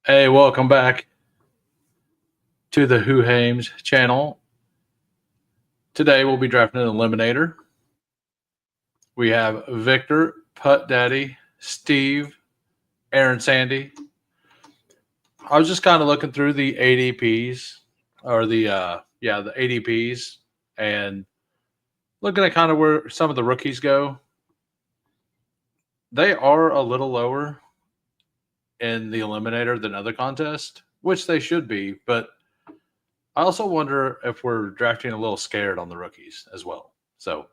Hey, welcome back to the Who Hames channel. Today we'll be drafting an Eliminator. We have Victor, Putt Daddy, Steve, Aaron Sandy. I was just kind of looking through the ADPs or the ADPs and looking at kind of where some of the rookies go. They are a little lower in the Eliminator than other contests, which they should be, but I also wonder if we're drafting a little scared on the rookies as well. So,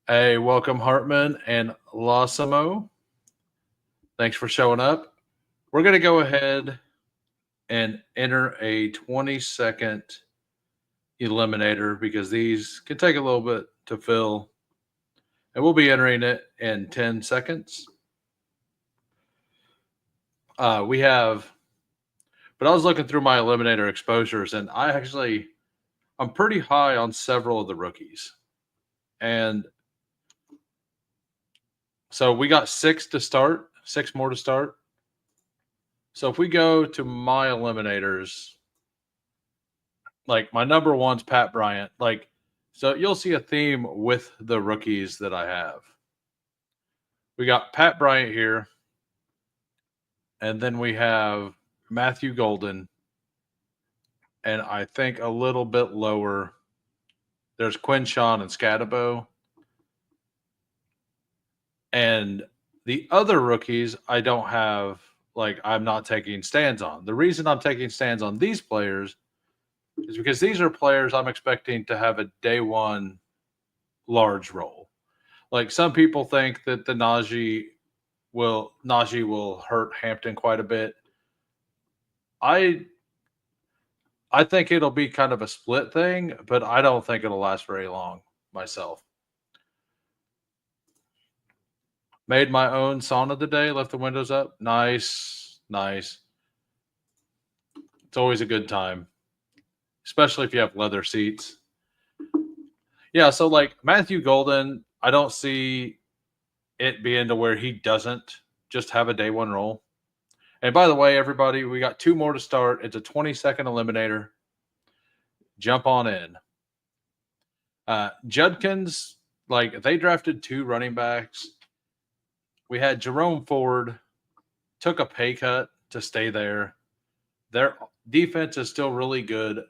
hey, welcome Hartman and Losimo. Thanks for showing up. We're going to go ahead and enter a 20-second eliminator because these can take a little bit to fill. And we'll be entering it in 10 seconds. But I was looking through my eliminator exposures, and I'm pretty high on several of the rookies. And so we got 6 more to start. So if we go to my eliminators, like my number one's Pat Bryant. So you'll see a theme with the rookies that I have. We got Pat Bryant here. And then we have Matthew Golden. And I think a little bit lower, there's Quinshawn and Scatabo. And the other rookies, I don't have, I'm not taking stands on. The reason I'm taking stands on these players is because these are players I'm expecting to have a day one large role. Like some people think that the Najee will hurt Hampton quite a bit. I think it'll be kind of a split thing, but I don't think it'll last very long myself. Made my own sauna today, left the windows up. Nice. It's always a good time, especially if you have leather seats. Yeah, so like Matthew Golden, I don't see it being to where he doesn't just have a day one role. And by the way, everybody, we got 2 more to start. It's a 20-second eliminator. Jump on in. Judkins, they drafted 2 running backs. We had Jerome Ford, took a pay cut to stay there. Their defense is still really good.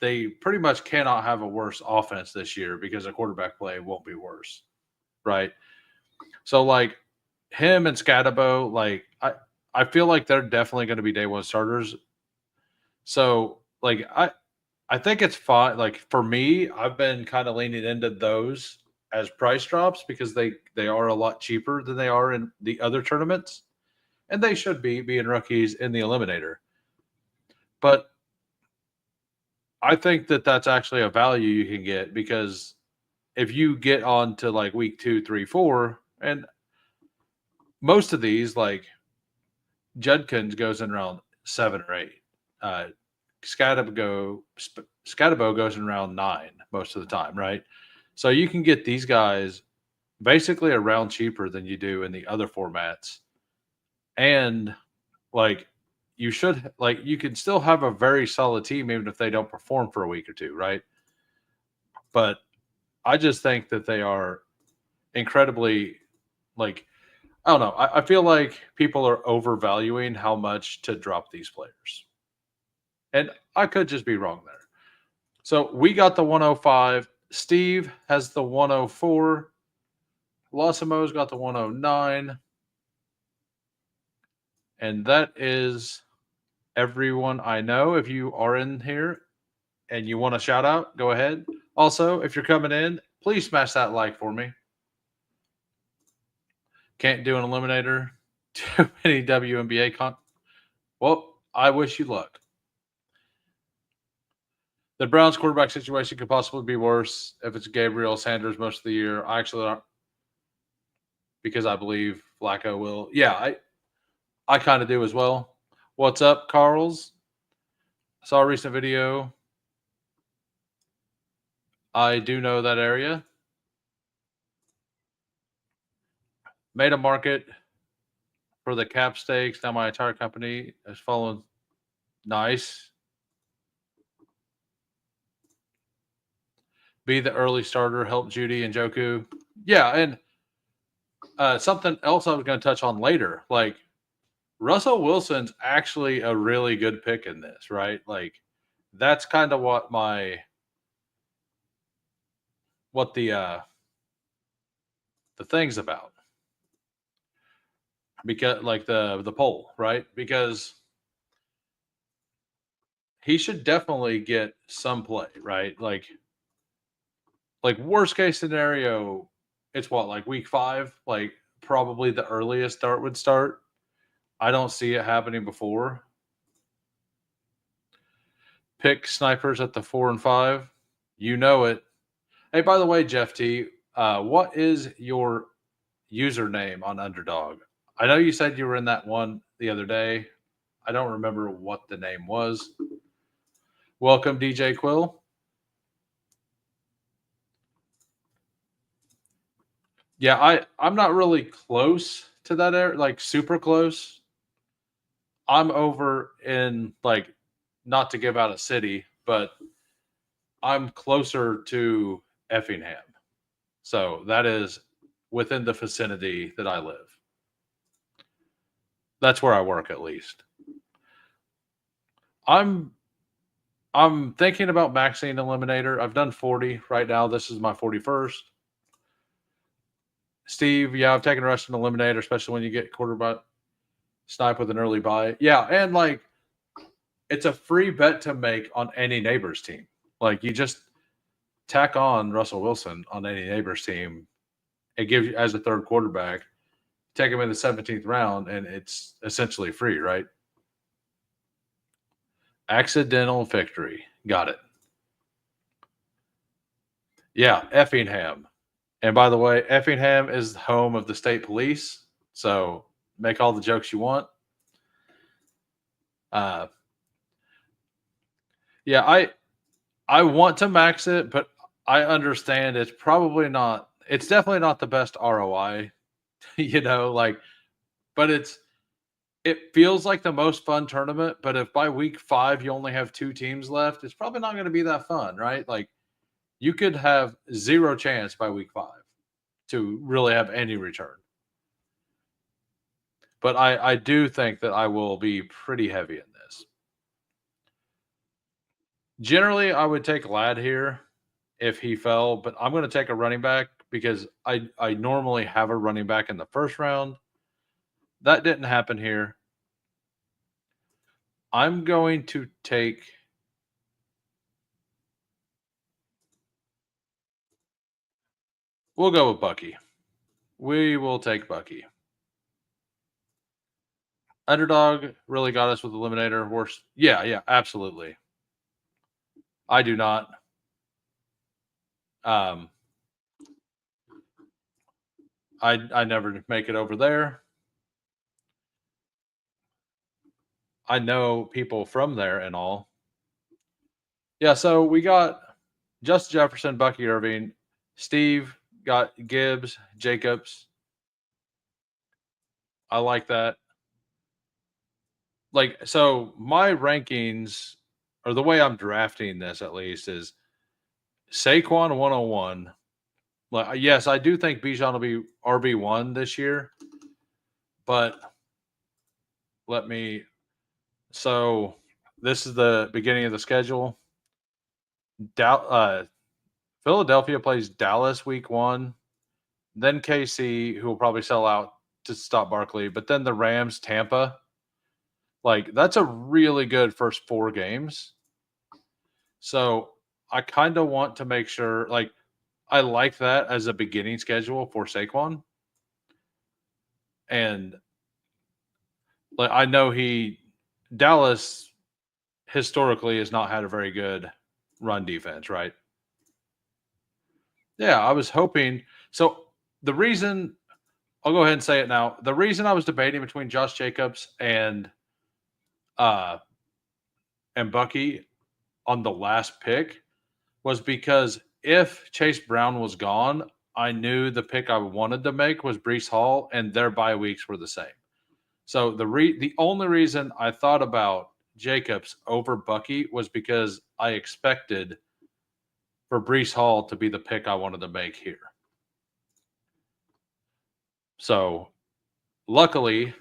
They pretty much cannot have a worse offense this year because the quarterback play won't be worse, right? So, him and Scatabo, I feel like they're definitely going to be day one starters. So, I think it's fine. For me, I've been kind of leaning into those as price drops because they are a lot cheaper than they are in the other tournaments, and they should be being rookies in the eliminator. But I think that that's actually a value you can get because if you get on to week 2, 3, 4, and most of these Judkins goes in around 7 or 8. Scatabo goes in around 9 most of the time, right? So you can get these guys basically a round cheaper than you do in the other formats. And you can still have a very solid team even if they don't perform for a week or 2, right? But I just think that they are incredibly I don't know. I feel like people are overvaluing how much to drop these players. And I could just be wrong there. So we got the 105. Steve has the 104. Losimo's got the 109. And that is everyone I know. If you are in here and you want a shout out, go ahead. Also, if you're coming in, please smash that like for me. Can't do an eliminator. Too many WNBA Well, I wish you luck. The Browns quarterback situation could possibly be worse if it's Gabriel Sanders most of the year. I actually don't, because I believe Flacco will. Yeah, I kind of do as well. What's up, Carls? Saw a recent video. I do know that area. Made a market for the cap stakes. Now my entire company is following. Nice. Be the early starter, help Judy and Joku. Yeah, and something else I was going to touch on later. Like, Russell Wilson's actually a really good pick in this, right? Like, that's kind of what the thing's about. Because like the poll, right? Because he should definitely get some play, right? Like worst case scenario, it's what, like week 5, like probably the earliest start would start. I don't see it happening before. Pick snipers at the 4 and 5. You know it. Hey, by the way, Jeff T, what is your username on Underdog? I know you said you were in that one the other day. I don't remember what the name was. Welcome, DJ Quill. Yeah, I'm not really close to that area, like super close. I'm over in, like, not to give out a city, but I'm closer to Effingham. So that is within the vicinity that I live. That's where I work, at least. I'm thinking about maxing Eliminator. I've done 40 right now. This is my 41st. Steve, yeah, I've taken Rush and Eliminator, especially when you get quarterback snipe with an early buy. Yeah, and like it's a free bet to make on any neighbor's team. Like you just tack on Russell Wilson on any neighbor's team. It gives you as a third quarterback. Take him in the 17th round, and it's essentially free, right? Accidental victory. Got it. Yeah, Effingham. And by the way, Effingham is the home of the state police. So make all the jokes you want. Yeah, I want to max it, but I understand it's probably not. It's definitely not the best ROI, like, but it feels like the most fun tournament. But if by week 5 you only have 2 teams left, it's probably not going to be that fun, right? Like, you could have 0 chance by week 5 to really have any return. But I do think that I will be pretty heavy in this. Generally, I would take Ladd here if he fell, but I'm going to take a running back because I normally have a running back in the first round. That didn't happen here. I'm going to take we'll go with Bucky. We will take Bucky. Underdog really got us with Eliminator. Worst. Yeah, absolutely. I do not. I never make it over there. I know people from there and all. Yeah, so we got Justin Jefferson, Bucky Irving, Steve got Gibbs, Jacobs. I like that. Like, so my rankings, or the way I'm drafting this at least, is Saquon 101. Like, yes, I do think Bijan will be RB1 this year, but so this is the beginning of the schedule. Philadelphia plays Dallas week 1, then KC, who will probably sell out to stop Barkley, but then the Rams, Tampa. Like, that's a really good first 4 games. So I kind of want to make sure, like, I like that as a beginning schedule for Saquon. And like, I know Dallas historically has not had a very good run defense, right? Yeah, I was hoping. So the reason, I'll go ahead and say it now. The reason I was debating between Josh Jacobs and Bucky on the last pick was because if Chase Brown was gone, I knew the pick I wanted to make was Breece Hall, and their bye weeks were the same. So the only reason I thought about Jacobs over Bucky was because I expected for Brees Hall to be the pick I wanted to make here. So luckily,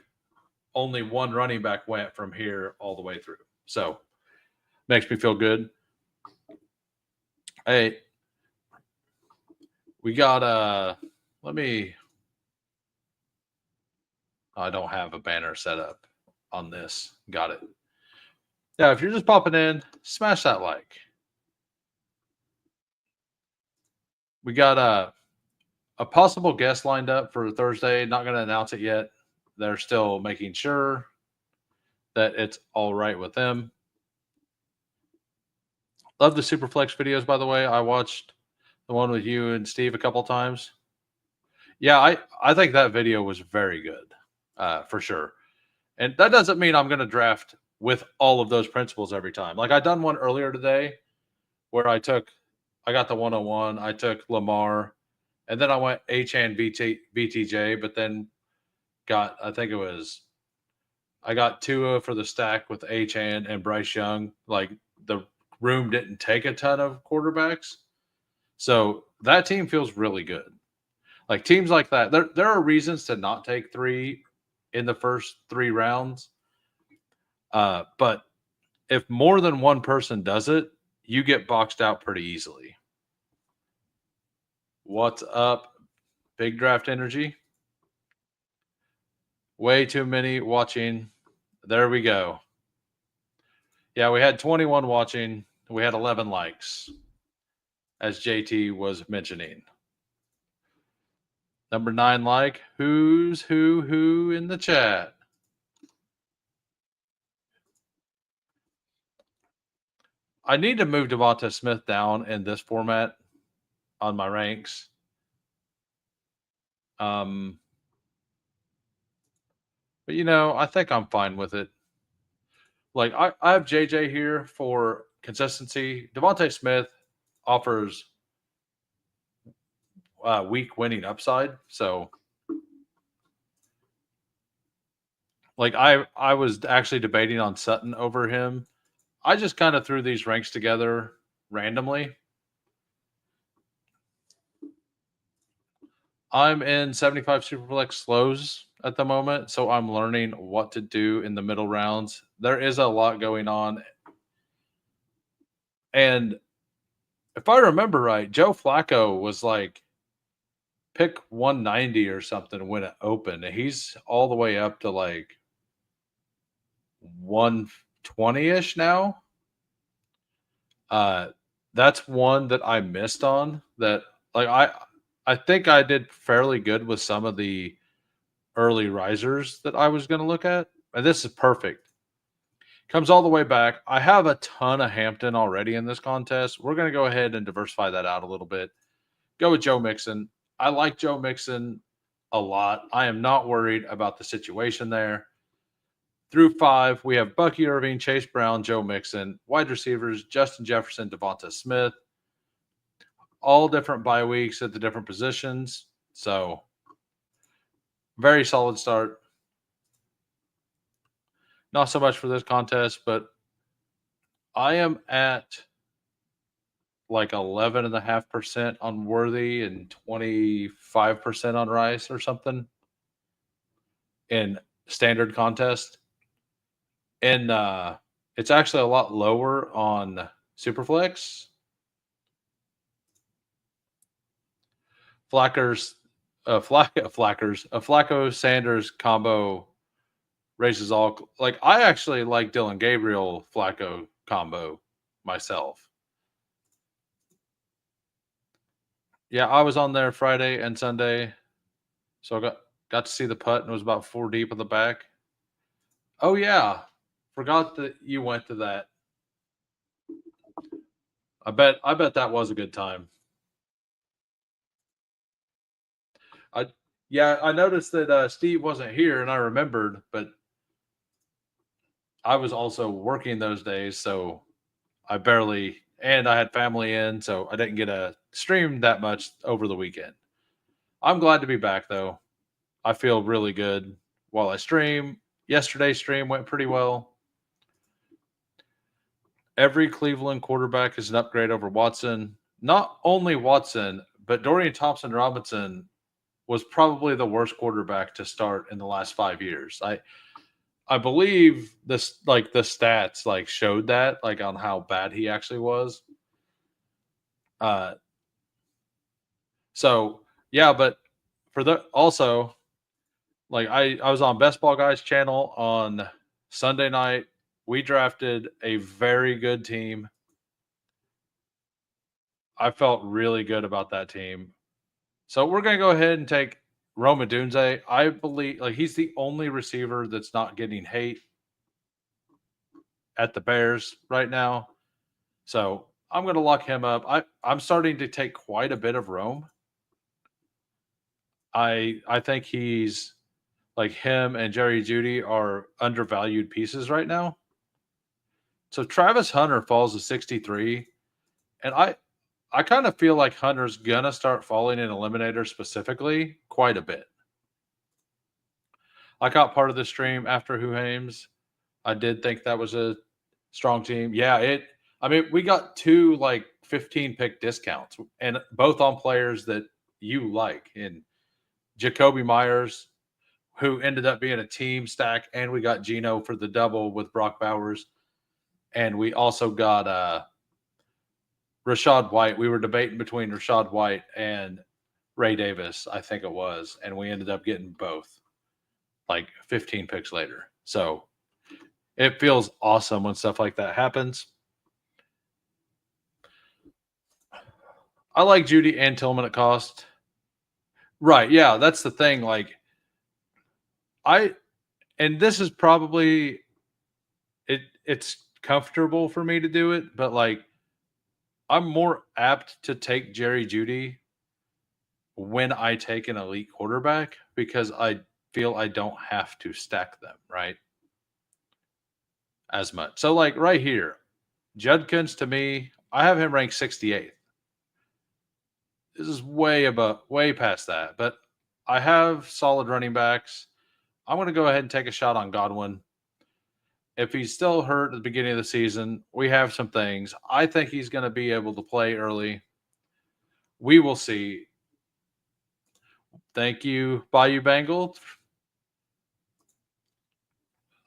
only one running back went from here all the way through. So makes me feel good. Hey, we got let me I don't have a banner set up on this. Got it. Yeah, if you're just popping in, smash that like. We got a possible guest lined up for Thursday. Not going to announce it yet. They're still making sure that it's all right with them. Love the Superflex videos, by the way. I watched the one with you and Steve a couple times. Yeah, I think that video was very good, for sure. And that doesn't mean I'm going to draft with all of those principles every time. Like I done one earlier today where I got the 101, I took Lamar, and then I went H-and BTJ, but then I got Tua for the stack with H-and and Bryce Young. Like the room didn't take a ton of quarterbacks. So that team feels really good. Like teams like that, there are reasons to not take 3 in the first 3 rounds. But if more than one person does it, you get boxed out pretty easily. What's up, Big Draft Energy? Way too many watching. There we go. Yeah, we had 21 watching. We had 11 likes, as JT was mentioning. Number 9 like. Who's who in the chat? I need to move Devonta Smith down in this format on my ranks. But I think I'm fine with it. Like I have JJ here for consistency. Devonta Smith offers week winning upside. So like I was actually debating on Sutton over him. I just kind of threw these ranks together randomly. I'm in 75 Superflex slows at the moment, so I'm learning what to do in the middle rounds. There is a lot going on. And if I remember right, Joe Flacco was like pick 190 or something when it opened. And he's all the way up to like 120-ish now. That's one that I missed on that like I think I did fairly good with some of the early risers that I was going to look at. And this is perfect. Comes all the way back. I have a ton of Hampton already in this contest. We're going to go ahead and diversify that out a little bit. Go with Joe Mixon. I like Joe Mixon a lot. I am not worried about the situation there. Through 5, we have Bucky Irving, Chase Brown, Joe Mixon, wide receivers, Justin Jefferson, Devonta Smith, all different bye weeks at the different positions. So, very solid start. Not so much for this contest, but I am at like 11.5% on Worthy and 25% on Rice or something in standard contest. And it's actually a lot lower on Superflex. Flacco Sanders combo raises all. Like I actually like Dylan Gabriel Flacco combo myself. Yeah, I was on there Friday and Sunday, so I got to see the putt and it was about 4 deep in the back. Oh yeah, forgot that you went to that. I bet that was a good time. I noticed that Steve wasn't here, and I remembered, but I was also working those days, so I had family in, so I didn't get to stream that much over the weekend. I'm glad to be back though. I feel really good while I stream. Yesterday's stream went pretty well. Every Cleveland quarterback is an upgrade over Watson. Not only Watson, but Dorian Thompson Robinson was probably the worst quarterback to start in the last 5 years. I believe this, like, the stats like showed that, like, on how bad he actually was. So yeah, but for the also, like, I was on Best Ball Guys channel on Sunday night. We drafted a very good team. I felt really good about that team. So we're gonna go ahead and take Rome Odunze. I believe, like, he's the only receiver that's not getting hate at the Bears right now. So I'm gonna lock him up. I'm starting to take quite a bit of Rome. I think he's, like, him and Jerry Judy are undervalued pieces right now. So Travis Hunter falls to 63, and I kind of feel like Hunter's gonna start falling in Eliminator specifically quite a bit. I caught part of the stream after Who Hames. I did think that was a strong team. Yeah, I mean, we got 2 like 15 pick discounts, and both on players that you like. In Jacoby Myers, who ended up being a team stack, and we got Gino for the double with Brock Bowers, and we also got Rashad White. We were debating between Rashad White and Ray Davis, I think it was, and we ended up getting both like 15 picks later. So it feels awesome when stuff like that happens. I like Judy and Tillman at cost. Right. Yeah, that's the thing. Like, and this is probably it's comfortable for me to do it, but like, I'm more apt to take Jerry Judy when I take an elite quarterback because I feel I don't have to stack them, right? As much. So, like, right here, Judkins, to me, I have him ranked 68th. This is way past that, but I have solid running backs. I'm going to go ahead and take a shot on Godwin. If he's still hurt at the beginning of the season, we have some things. I think he's going to be able to play early. We will see. Thank you, Bayou Bengal.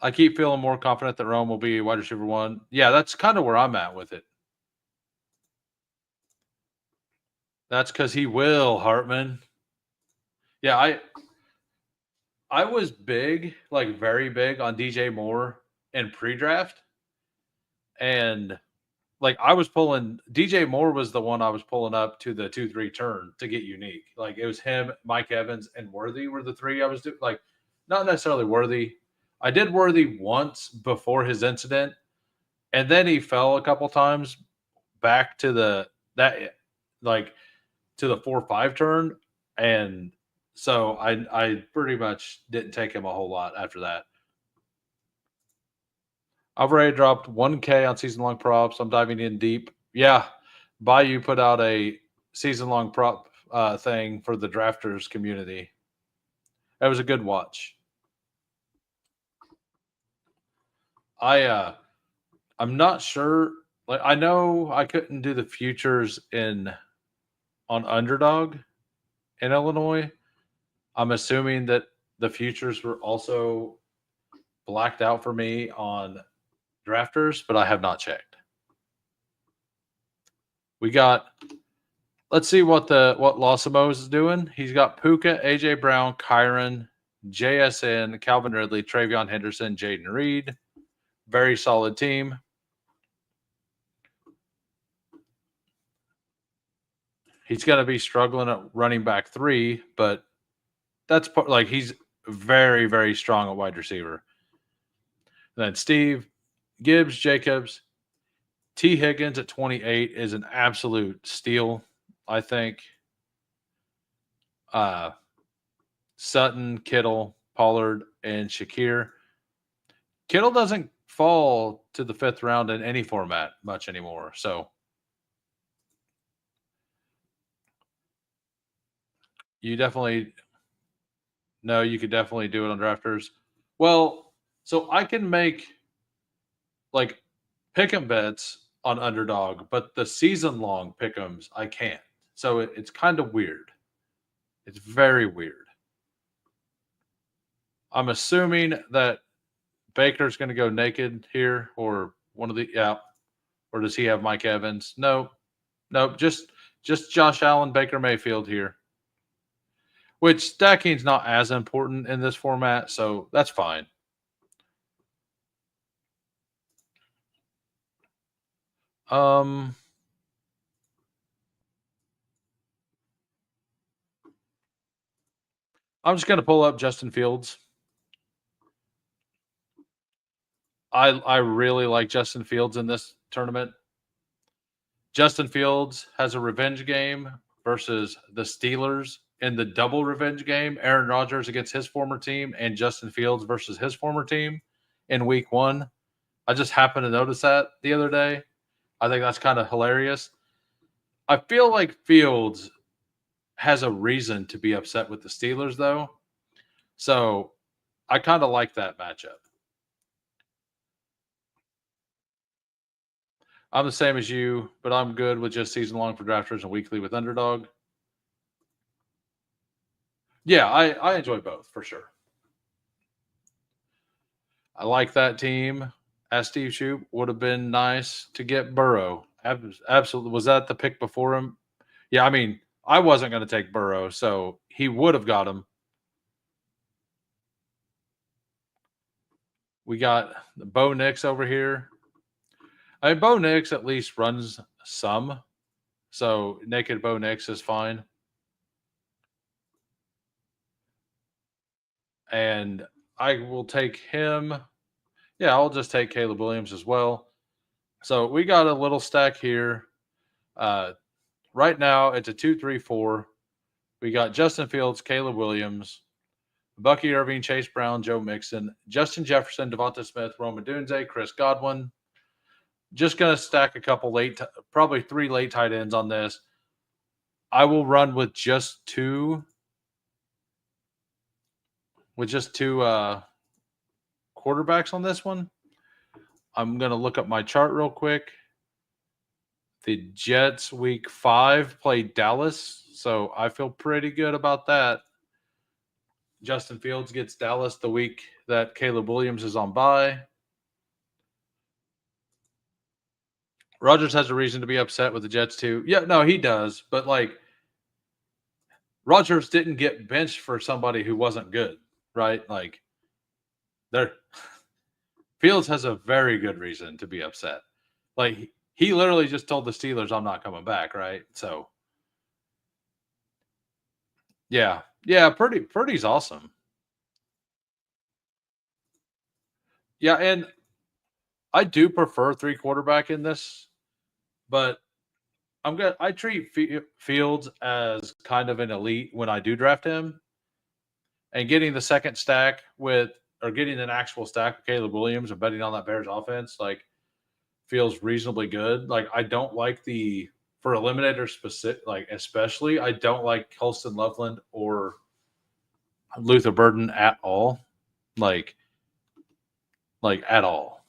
I keep feeling more confident that Rome will be wide receiver 1. Yeah, that's kind of where I'm at with it. That's because he will, Hartman. Yeah, I was big, like very big on DJ Moore in pre-draft. And like, I was pulling DJ Moore was the one I was pulling up to the 2-3 turn to get unique. Like, it was him, Mike Evans, and Worthy were the 3 I was doing. Like, not necessarily Worthy. I did Worthy once before his incident, and then he fell a couple times back to the 4-5 turn, and so I pretty much didn't take him a whole lot after that. I've already dropped 1K on season long props. I'm diving in deep. Yeah, Bayou put out a season long prop thing for the drafters community. It was a good watch. I'm not sure. Like, I know I couldn't do the futures on Underdog in Illinois. I'm assuming that the futures were also blacked out for me on drafters, but I have not checked. We got, let's see what Losamos is doing. He's got Puka, AJ Brown, Kyron, JSN, Calvin Ridley, Travion Henderson, Jaden Reed. Very solid team. He's going to be struggling at running back 3, but that's like, he's very, very strong at wide receiver. And then Steve, Gibbs, Jacobs, T. Higgins at 28 is an absolute steal, I think. Sutton, Kittle, Pollard, and Shakir. Kittle doesn't fall to the 5th round in any format much anymore. So you could definitely do it on drafters. Well, So I can make like pick'em bets on underdog, but the season long pick'ems I can't. So it's kind of weird. It's very weird. I'm assuming that Baker's going to go naked here, or one of the or does he have Mike Evans? No, no, just Josh Allen, Baker Mayfield here. Which stacking's not as important in this format, so that's fine. Um, I'm just gonna pull up Justin Fields. I really like Justin Fields in this tournament. Justin Fields has a revenge game versus the Steelers in the double revenge game. Aaron Rodgers against his former team and Justin Fields versus his former team in week 1. I just happened to notice that the other day. I think that's kind of hilarious. I feel like Fields has a reason to be upset with the Steelers, though. So I kind of like that matchup. I'm the same as you, but I'm good with just season long for drafters and weekly with underdog. Yeah, I enjoy both for sure. I like that team. As Steve Shoup, would have been nice to get Burrow. Absolutely. Was that the pick before him? Yeah, I mean, I wasn't going to take Burrow, so he would have got him. We got Bo Nix over here. I mean, Bo Nix at least runs some, so naked Bo Nix is fine. And I will take him. Yeah, I'll just take Caleb Williams as well. So we got a little stack here. Right now, it's a 2-3-4. We got Justin Fields, Caleb Williams, Bucky Irving, Chase Brown, Joe Mixon, Justin Jefferson, Devonta Smith, Roma Dunze, Chris Godwin. Just going to stack a couple probably 3 late tight ends on this. I will run with just two quarterbacks on this one. I'm going to look up my chart real quick. The Jets week 5 played Dallas, so I feel pretty good about that. Justin Fields gets Dallas the week that Caleb Williams is on bye. Rodgers has a reason to be upset with the Jets too. Yeah, no, he does. But like Rodgers didn't get benched for somebody who wasn't good, right? Like there Fields has a very good reason to be upset. Like he literally just told the Steelers, I'm not coming back, right? So yeah. Yeah, Purdy's awesome. Yeah, and I do prefer 3 quarterback in this, but I treat Fields as kind of an elite when I do draft him, and getting the second stack or getting an actual stack of Caleb Williams and betting on that Bears offense like feels reasonably good. Like I don't like for Eliminator specific, like especially I don't like Colston Loveland or Luther Burden at all, like at all.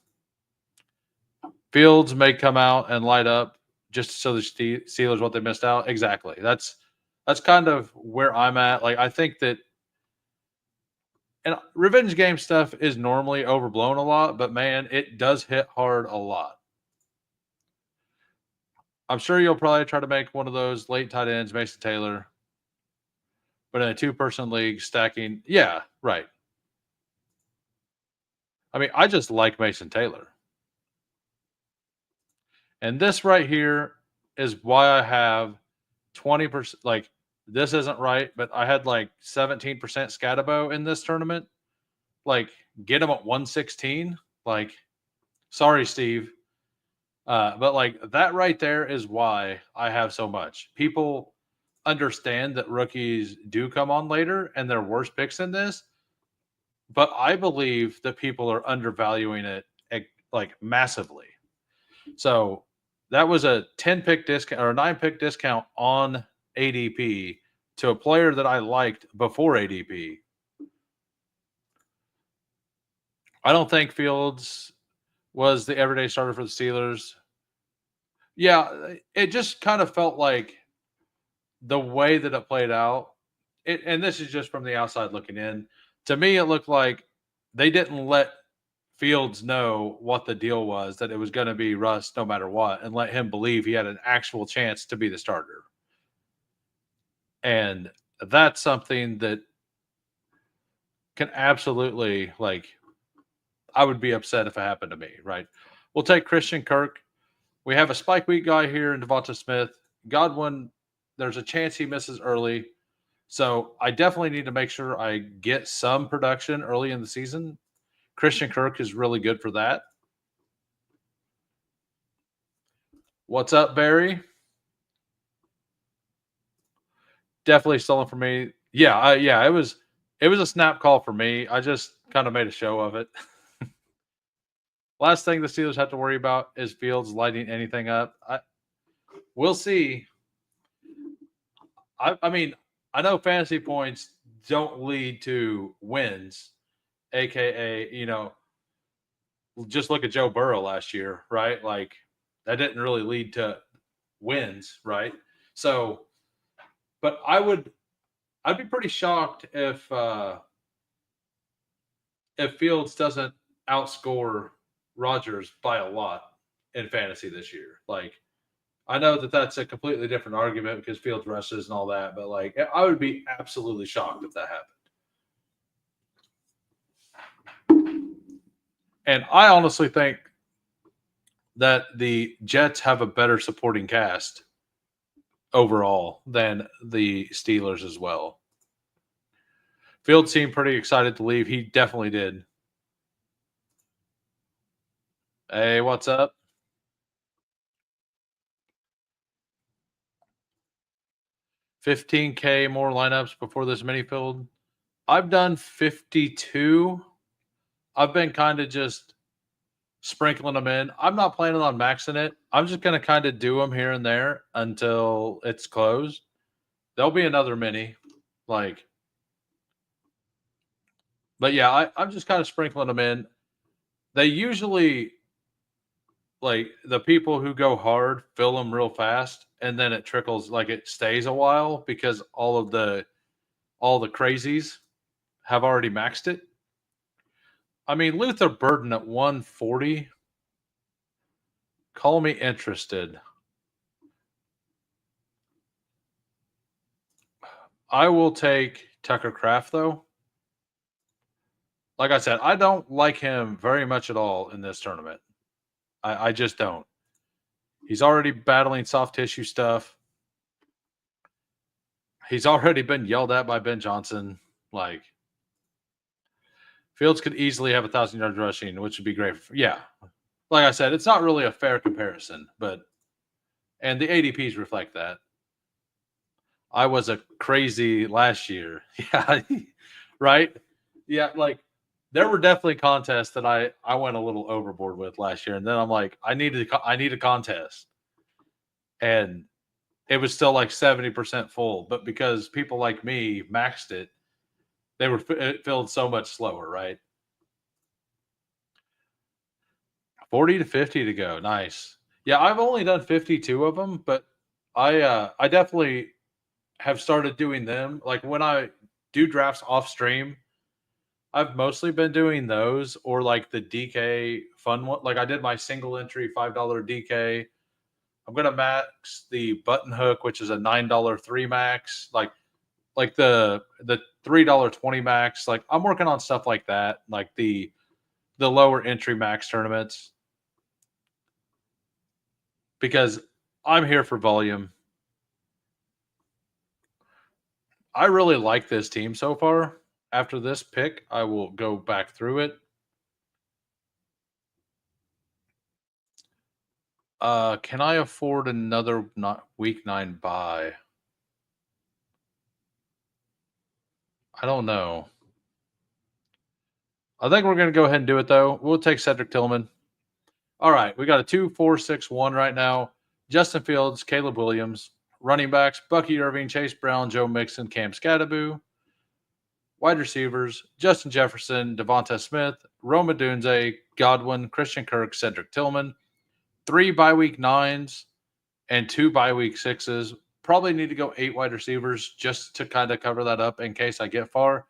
Fields may come out and light up just so the Steelers what they missed out. Exactly. That's kind of where I'm at. Like I think that and revenge game stuff is normally overblown a lot, but man, it does hit hard a lot. I'm sure you'll probably try to make one of those late tight ends, Mason Taylor, but in a 2-person league, stacking, yeah, right. I mean, I just like Mason Taylor. And this right here is why I have 20%. Like, this isn't right, but I had like 17% Scatabo in this tournament. Like, get him at 116. Like, sorry, Steve. But like that right there is why I have so much. People understand that rookies do come on later and they're worse picks in this, but I believe that people are undervaluing it like massively. So that was a 10 pick discount or a 9 pick discount on ADP to a player that I liked before ADP. I don't think Fields was the everyday starter for the Steelers. Yeah, it just kind of felt like the way that it played out, and this is just from the outside looking in. To me, it looked like they didn't let Fields know what the deal was, that it was going to be Russ no matter what, and let him believe he had an actual chance to be the starter. And that's something that can absolutely, like, I would be upset if it happened to me, right? We'll take Christian Kirk. We have a spike week guy here in Devonta Smith. Godwin, there's a chance he misses early. So I definitely need to make sure I get some production early in the season. Christian Kirk is really good for that. What's up, Barry? Definitely stolen for me. Yeah, it was a snap call for me. I just kind of made a show of it. Last thing the Steelers have to worry about is Fields lighting anything up. We'll see. I mean, I know fantasy points don't lead to wins, aka, just look at Joe Burrow last year, right? Like that didn't really lead to wins, right? So, but I'd be pretty shocked if Fields doesn't outscore Rodgers by a lot in fantasy this year. Like I know that that's a completely different argument because Fields rushes and all that, but like I would be absolutely shocked if that happened. And I honestly think that the Jets have a better supporting cast overall than the Steelers as well. Fields seemed pretty excited to leave. He definitely did. Hey, what's up? 15K more lineups before this mini field. I've done 52. I've been kind of just sprinkling them in. I'm not planning on maxing it. I'm just going to kind of do them here and there until it's closed. There'll be another mini. Like, but yeah, I'm just kind of sprinkling them in. They usually, like, the people who go hard fill them real fast and then it trickles, like it stays a while because all the crazies have already maxed it. I mean, Luther Burden at 140. Call me interested. I will take Tucker Craft, though. Like I said, I don't like him very much at all in this tournament. I just don't. He's already battling soft tissue stuff. He's already been yelled at by Ben Johnson. Like, Fields could easily have 1,000 yards rushing, which would be great. Yeah. Like I said, it's not really a fair comparison, and the ADPs reflect that. I was a crazy last year. Yeah. Right. Yeah. Like, there were definitely contests that I went a little overboard with last year. And then I'm like, I need a contest. And it was still like 70% full. But because people like me maxed it, it filled so much slower, right? 40 to 50 to go. Nice. Yeah, I've only done 52 of them, but I definitely have started doing them. Like when I do drafts off stream, I've mostly been doing those or like the DK fun one. Like I did my single entry $5 DK. I'm gonna max the button hook, which is a $9 3 max. Like the $3 20 max. Like I'm working on stuff like that. Like the lower entry max tournaments because I'm here for volume. I really like this team so far. After this pick, I will go back through it. Can I afford another week 9 buy? I don't know. I think we're going to go ahead and do it, though. We'll take Cedric Tillman. All right. We got a 2, 4, 6, 1 right now. Justin Fields, Caleb Williams. Running backs, Bucky Irving, Chase Brown, Joe Mixon, Cam Scattaboo. Wide receivers, Justin Jefferson, Devonta Smith, Roma Dunze, Godwin, Christian Kirk, Cedric Tillman. 3 bye-week 9s and 2 bye-week 6s. Probably need to go 8 wide receivers just to kind of cover that up in case I get far.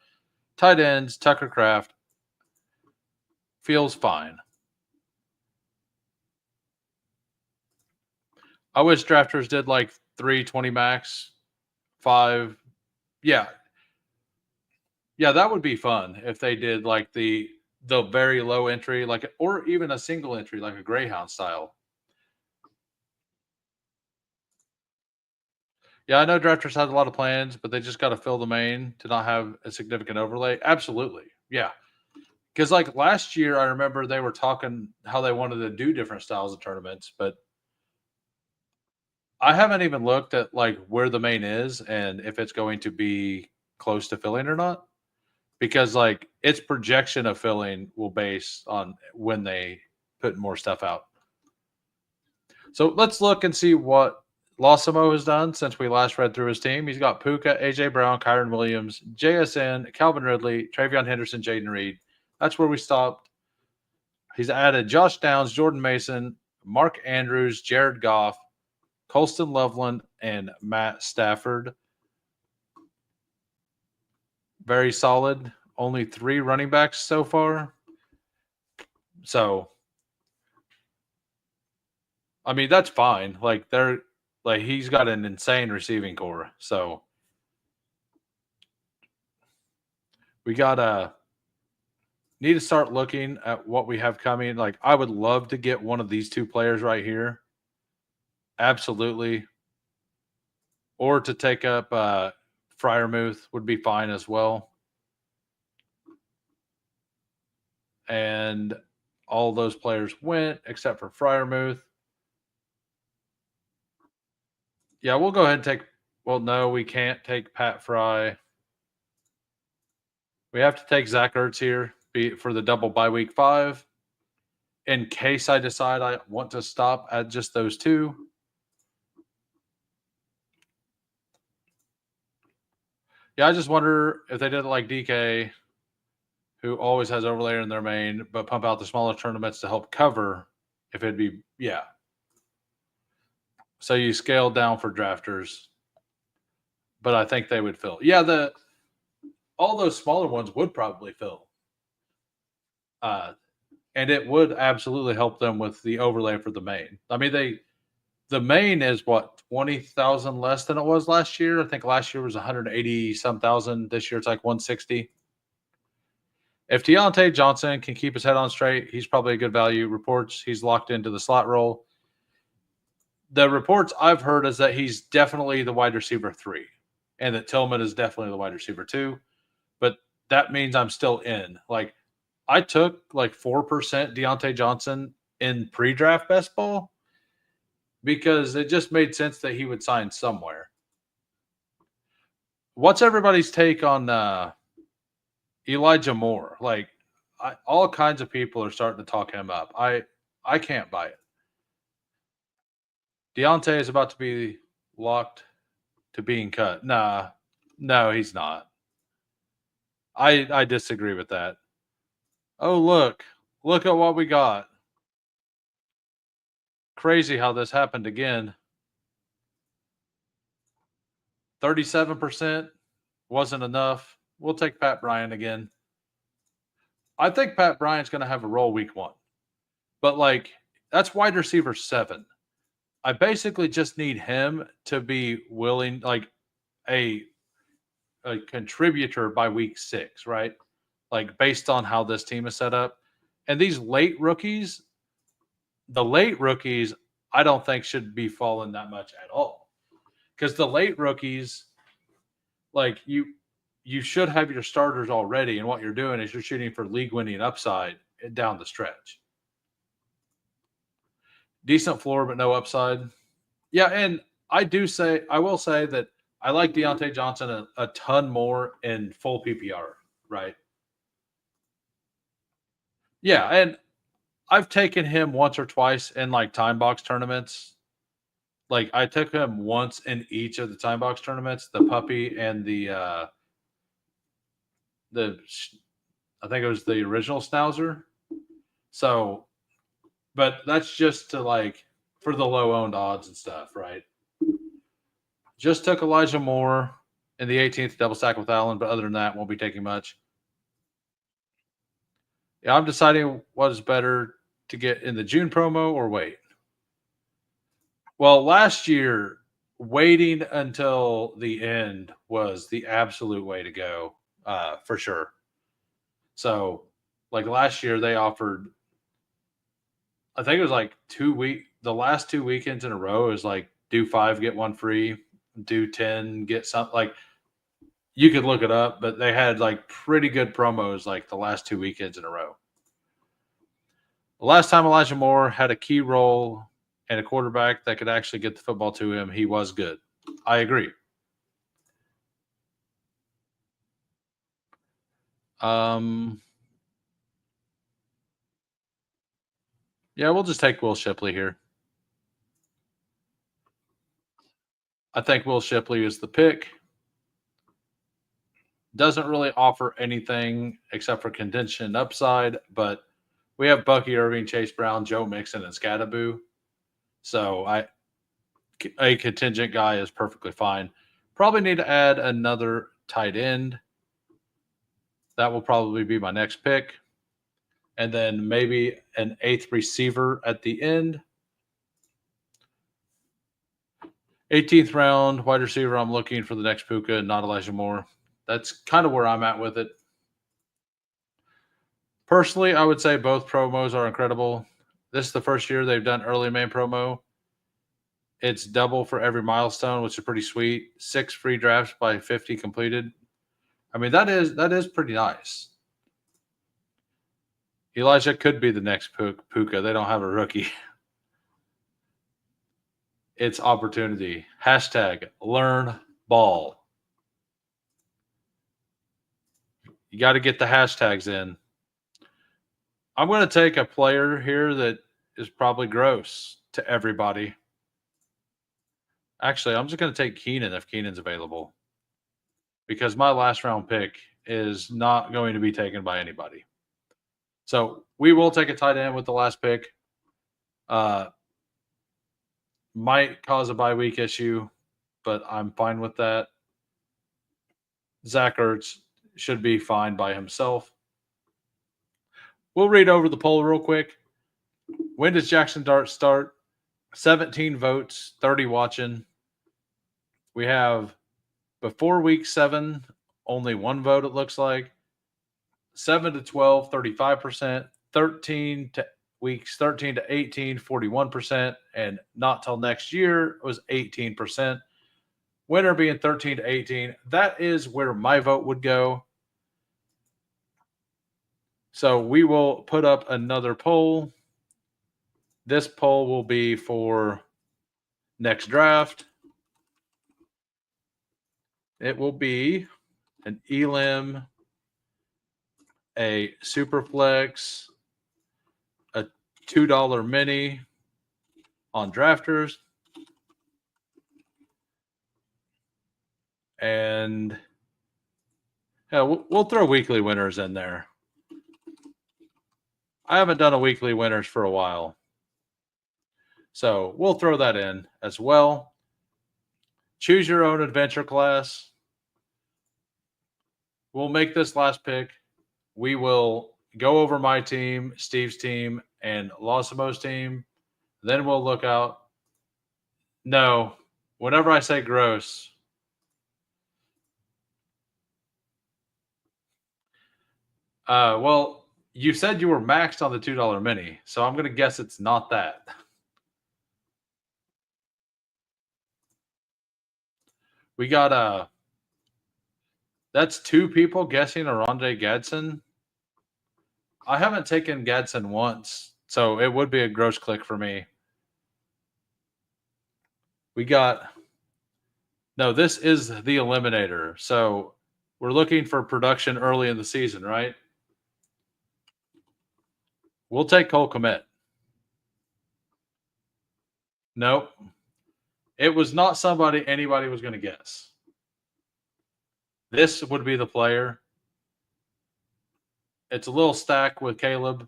Tight ends, Tucker Kraft. Feels fine. I wish drafters did like 320 max, 5. Yeah. Yeah, that would be fun if they did like the very low entry, like, or even a single entry, like a Greyhound style. Yeah, I know drafters had a lot of plans, but they just got to fill the main to not have a significant overlay. Absolutely. Yeah. Because like last year, I remember they were talking how they wanted to do different styles of tournaments, but I haven't even looked at like where the main is and if it's going to be close to filling or not. Because like its projection of filling will base on when they put more stuff out. So let's look and see what Losimo has done since we last read through his team. He's got Puka, AJ Brown, Kyron Williams, JSN, Calvin Ridley, Travion Henderson, Jaden Reed. That's where we stopped. He's added Josh Downs, Jordan Mason, Mark Andrews, Jared Goff, Colston Loveland, and Matt Stafford. Very solid. Only 3 running backs so far. So, I mean, that's fine. Like he's got an insane receiving core. So we gotta need to start looking at what we have coming. Like I would love to get one of these 2 players right here. Absolutely. Or to take up Fryermuth would be fine as well. And all those players went except for Fryermuth. Yeah, we'll go ahead and take. Well, no, we can't take Pat Fry. We have to take Zach Ertz here for the double bye week 5. In case I decide I want to stop at just those 2. Yeah, I just wonder if they did it like DK, who always has overlayer in their main, but pump out the smaller tournaments to help cover. If it'd be, yeah. So you scale down for drafters, but I think they would fill. Yeah, all those smaller ones would probably fill. And it would absolutely help them with the overlay for the main. I mean, the main is what 20,000 less than it was last year. I think last year was 180 some thousand. This year it's like 160. If Deontay Johnson can keep his head on straight, he's probably a good value. Reports he's locked into the slot role. The reports I've heard is that he's definitely the wide receiver 3, and that Tillman is definitely the wide receiver 2. But that means I'm still in. Like I took like 4% Deontay Johnson in pre-draft best ball because it just made sense that he would sign somewhere. What's everybody's take on Elijah Moore? Like all kinds of people are starting to talk him up. I can't buy it. Deontay is about to be locked to being cut. Nah, no, he's not. I disagree with that. Oh, look at what we got. Crazy how this happened again. 37% wasn't enough. We'll take Pat Bryant again. I think Pat Bryant's going to have a role week 1. But like that's wide receiver 7. I basically just need him to be willing, like a contributor by week 6, right? Like based on how this team is set up. And these late rookies, I don't think should be falling that much at all. Because the late rookies, like you should have your starters already, and what you're doing is you're shooting for league winning upside down the stretch. Decent floor, but no upside. Yeah, and I will say that I like Deontay Johnson a ton more in full PPR, right? Yeah, and I've taken him once or twice in like time box tournaments. Like I took him once in each of the time box tournaments, the puppy and the I think it was the original Schnauzer. So, but that's just to like for the low owned odds and stuff, right? Just took Elijah Moore in the 18th double stack with Allen, but other than that, won't be taking much. Yeah, I'm deciding what is better to get in the June promo or wait. Well, last year, waiting until the end was the absolute way to go, for sure. So, like last year, they offered, I think it was like the last 2 weekends in a row is like do 5, get 1 free, do 10, get something. Like you could look it up, but they had like pretty good promos like the last 2 weekends in a row. The last time Elijah Moore had a key role and a quarterback that could actually get the football to him, he was good. I agree. Yeah, we'll just take Will Shipley here. I think Will Shipley is the pick. Doesn't really offer anything except for contention and upside, but we have Bucky Irving, Chase Brown, Joe Mixon, and Scadaboo. So a contingent guy is perfectly fine. Probably need to add another tight end. That will probably be my next pick. And then maybe an 8th receiver at the end. 18th round, wide receiver. I'm looking for the next Puka, not Elijah Moore. That's kind of where I'm at with it. Personally, I would say both promos are incredible. This is the first year they've done early main promo. It's double for every milestone, which is pretty sweet. 6 free drafts by 50 completed. I mean, that is pretty nice. Elijah could be the next Puka. They don't have a rookie. It's opportunity. Hashtag learn ball. You got to get the hashtags in. I'm going to take a player here that is probably gross to everybody. Actually, I'm just going to take Keenan if Keenan's available, because my last round pick is not going to be taken by anybody. So we will take a tight end with the last pick. Might cause a bye week issue, but I'm fine with that. Zach Ertz should be fine by himself. We'll read over the poll real quick. When does Jackson Dart start? 17 votes, 30 watching. We have before week 7, only 1 vote, it looks like. 7 to 12, 35%. 13 to weeks 13 to 18, 41%. And not till next year was 18%. Winner being 13 to 18. That is where my vote would go. So we will put up another poll. This poll will be for next draft. It will be an Elim, a Superflex, a $2 mini on drafters, and yeah, we'll throw weekly winners in there. I haven't done a weekly winners for a while, so we'll throw that in as well. Choose your own adventure class. We'll make this last pick. We will go over my team, Steve's team, and Losimo's team. Then we'll look out. No, whenever I say gross, well, you said you were maxed on the $2 mini, so I'm going to guess it's not that. We got that's 2 people guessing Arondé Gadsden. I haven't taken Gadsden once, so it would be a gross click for me. We got no, this is the Eliminator. So we're looking for production early in the season, right? We'll take Cole Kmet. Nope. It was not somebody anybody was going to guess. This would be the player. It's a little stacked with Caleb.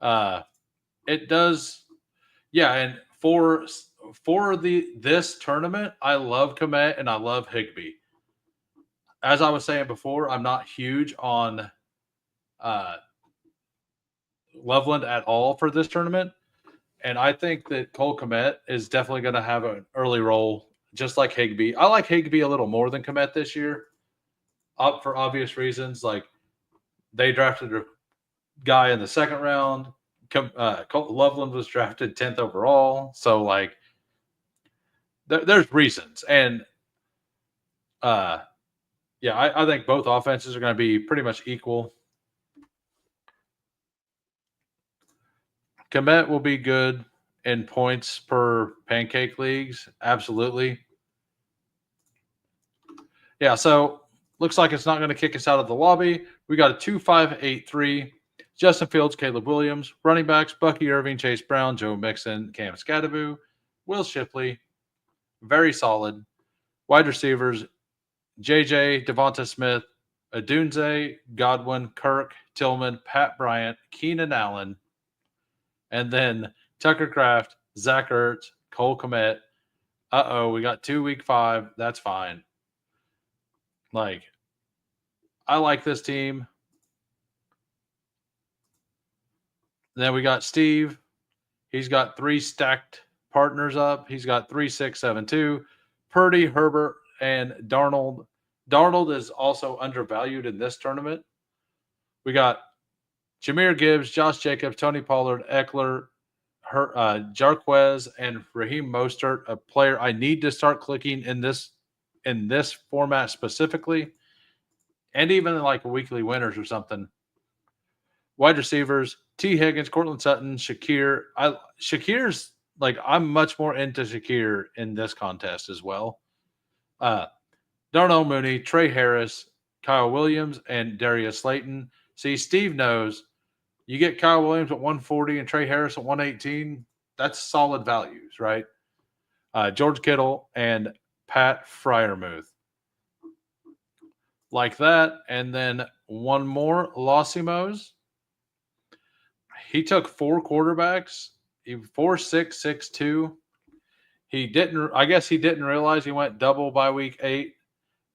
It does, yeah. And for this tournament, I love Komet and I love Higby. As I was saying before, I'm not huge on uh, Loveland at all for this tournament. And I think that Cole Komet is definitely going to have an early role, just like Higby. I like Higby a little more than Komet this year, up for obvious reasons. Like they drafted a guy in the second round. Loveland was drafted 10th overall. So, like, there's reasons. And, yeah, I think both offenses are going to be pretty much equal. Komet will be good in points per pancake leagues. Absolutely. Yeah, so looks like it's not going to kick us out of the lobby. We got a 2-5-8-3. Justin Fields, Caleb Williams. Running backs, Bucky Irving, Chase Brown, Joe Mixon, Cam Scadaboo, Will Shipley. Very solid. Wide receivers, JJ, Devonta Smith, Adunze, Godwin, Kirk, Tillman, Pat Bryant, Keenan Allen, and then Tucker Kraft, Zach Ertz, Cole Komet. We got 2 week 5. That's fine. Like, I like this team. Then we got Steve. He's got 3 stacked partners up. He's got 3, 6, 7, 2. Purdy, Herbert, and Darnold. Darnold is also undervalued in this tournament. We got Jahmyr Gibbs, Josh Jacobs, Tony Pollard, Eckler, Jarquez, and Raheem Mostert, a player I need to start clicking in this format specifically, and even in like a weekly winners or something. Wide receivers, T. Higgins, Cortland Sutton, Shakir. Shakir's like, I'm much more into Shakir in this contest as well. Darnell Mooney, Trey Harris, Kyle Williams, and Darius Slayton. See, Steve knows you get Kyle Williams at 140 and Trey Harris at 118. That's solid values, right? George Kittle and Pat Fryermuth. Like that. And then one more, Lossimos. He took 4 quarterbacks, 4-6-6-2. I guess he didn't realize he went double by week 8.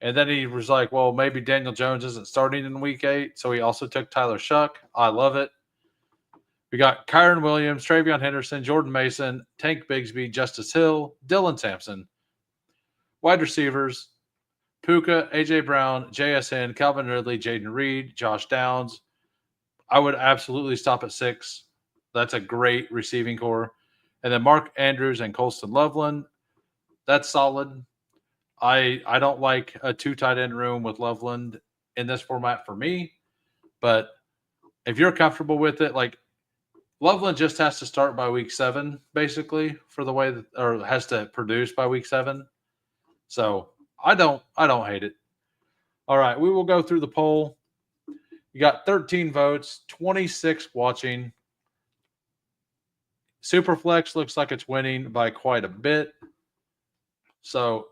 And then he was like, well, maybe Daniel Jones isn't starting in week 8. So he also took Tyler Shuck. I love it. We got Kyron Williams, Travion Henderson, Jordan Mason, Tank Bigsby, Justice Hill, Dylan Sampson. Wide receivers, Puka, A.J. Brown, JSN, Calvin Ridley, Jaden Reed, Josh Downs. I would absolutely stop at 6. That's a great receiving core. And then Mark Andrews and Colston Loveland. That's solid. I don't like a 2 tight end room with Loveland in this format for me. But if you're comfortable with it, like, Loveland just has to start by week 7, basically, for the way that, or has to produce by week 7. So I don't hate it. All right, we will go through the poll. You got 13 votes, 26 watching. Superflex looks like it's winning by quite a bit. So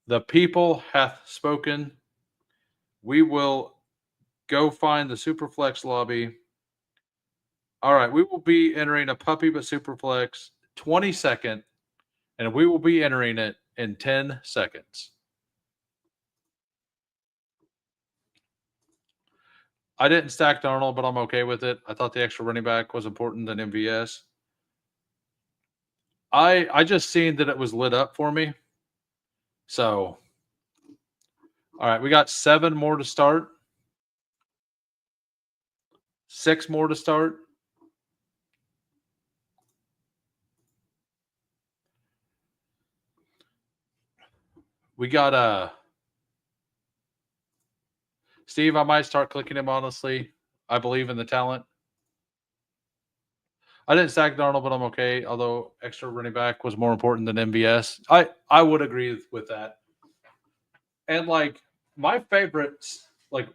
the people hath spoken. We will go find the Superflex lobby. All right, we will be entering a Puppy but Superflex 22nd, and we will be entering it in 10 seconds. I didn't stack Darnold, but I'm okay with it. I thought the extra running back was important than MVS. I just seen that it was lit up for me. So, all right, we got 7 more to start. 6 more to start. We got Steve, I might start clicking him, honestly. I believe in the talent. I didn't stack Darnold, but I'm okay. Although extra running back was more important than MVS. I would agree with that. And like my favorites, like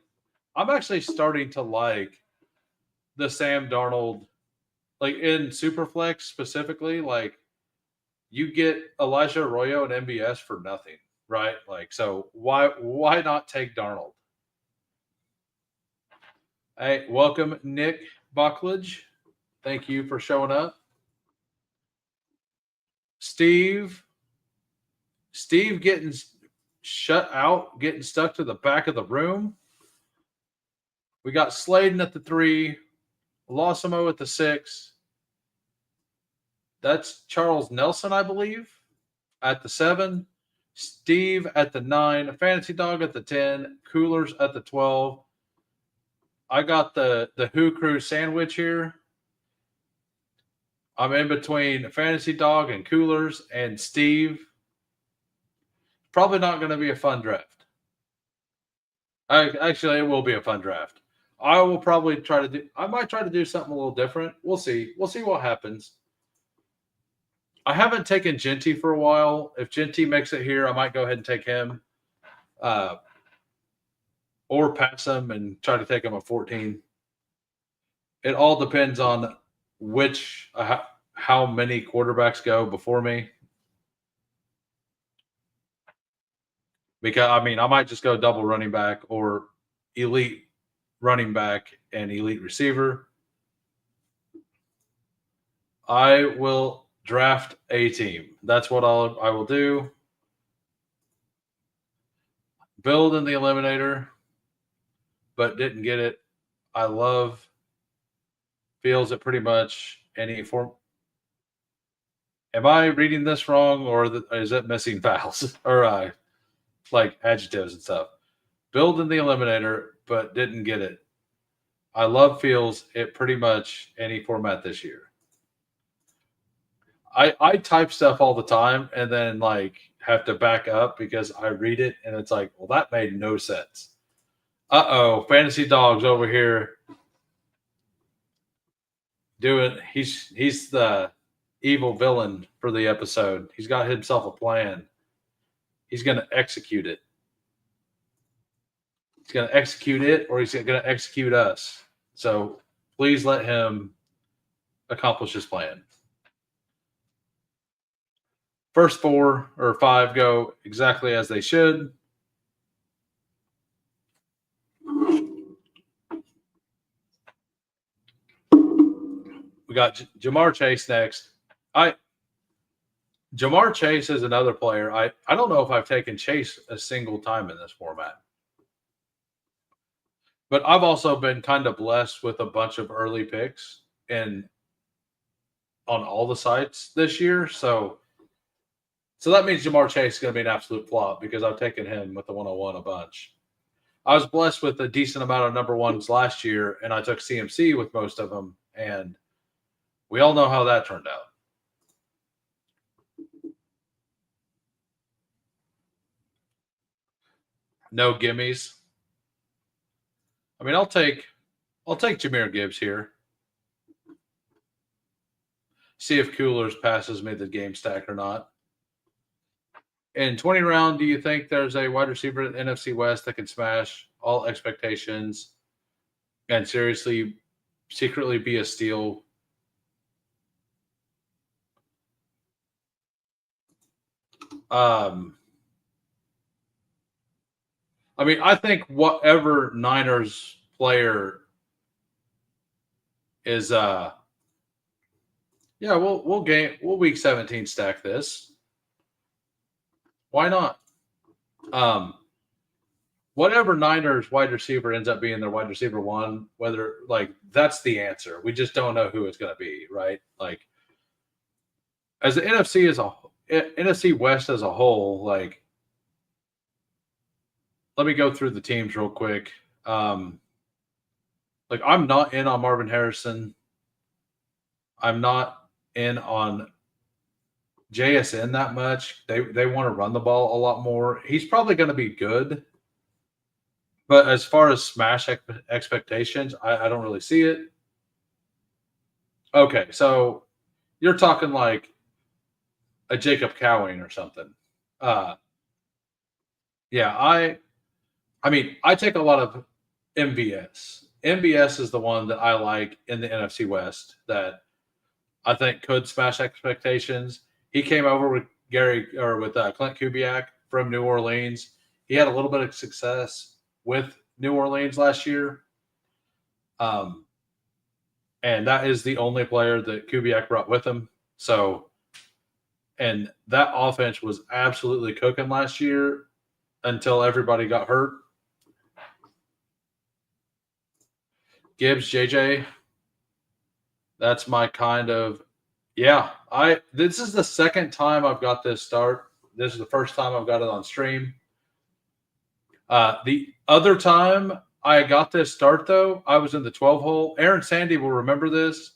I'm actually starting to like the Sam Darnold, like in Superflex specifically, like you get Elijah Arroyo and MVS for nothing, right? Like, so why not take Darnold? Hey, welcome, Nick Buckledge. Thank you for showing up. Steve getting shut out, getting stuck to the back of the room. We got Sladen at the 3, Losimo at the 6. That's Charles Nelson, I believe, at the 7. Steve at the 9, Fantasy Dog at the 10, Coolers at the 12. I got the Who Crew sandwich here. I'm in between Fantasy Dog and Coolers and Steve. Probably not going to be a fun draft. Actually, it will be a fun draft. I will probably I might try to do something a little different. We'll see. We'll see what happens. I haven't taken Genty for a while. If Genty makes it here, I might go ahead and take him. Or pass him and try to take him at 14. It all depends on how many quarterbacks go before me. Because, I mean, I might just go double running back or elite running back and elite receiver. I will draft a team. That's what I will do. Build in the Eliminator, but didn't get it. I love Fields at pretty much any form. Am I reading this wrong, or is it missing vowels or like adjectives and stuff? Build in the Eliminator, but didn't get it. I love Fields at pretty much any format this year. I type stuff all the time and then like have to back up because I read it and it's like, well, that made no sense. Fantasy Dog's over here doing. He's the evil villain for the episode. He's got himself a plan. He's going to execute it. He's going to execute it, or he's going to execute us. So please let him accomplish his plan. First 4 or 5 go exactly as they should. We got Jamar Chase next. Jamar Chase is another player. I don't know if I've taken Chase a single time in this format. But I've also been kind of blessed with a bunch of early picks on all the sites this year. So that means Jamar Chase is going to be an absolute flop because I've taken him with the 101 a bunch. I was blessed with a decent amount of number ones last year, and I took CMC with most of them, and we all know how that turned out. No gimmies. I mean, I'll take Jahmyr Gibbs here. See if Coolers passes me the game stack or not. In 20 round, do you think there's a wide receiver in the NFC West that can smash all expectations and secretly be a steal? I mean, I think whatever Niners player is we'll week 17 stack this. Why not? Whatever Niners wide receiver ends up being their wide receiver 1, whether like that's the answer. We just don't know who it's going to be, right? Like as the NFC West as a whole, like let me go through the teams real quick. Like I'm not in on Marvin Harrison. I'm not in on JSN that much. They want to run the ball a lot more. He's probably going to be good. But as far as smash expectations, I don't really see it. Okay, so you're talking like a Jacob Cowing or something. Yeah, I mean, I take a lot of MVS. MVS is the one that I like in the NFC West that I think could smash expectations. He came over with Clint Kubiak from New Orleans. He had a little bit of success with New Orleans last year. And that is the only player that Kubiak brought with him. So, and that offense was absolutely cooking last year until everybody got hurt. Gibbs, JJ, that's my kind of, yeah. This is the second time I've got this start. This is the first time I've got it on stream. The other time I got this start, though, I was in the 12 hole. Aaron Sandy will remember this.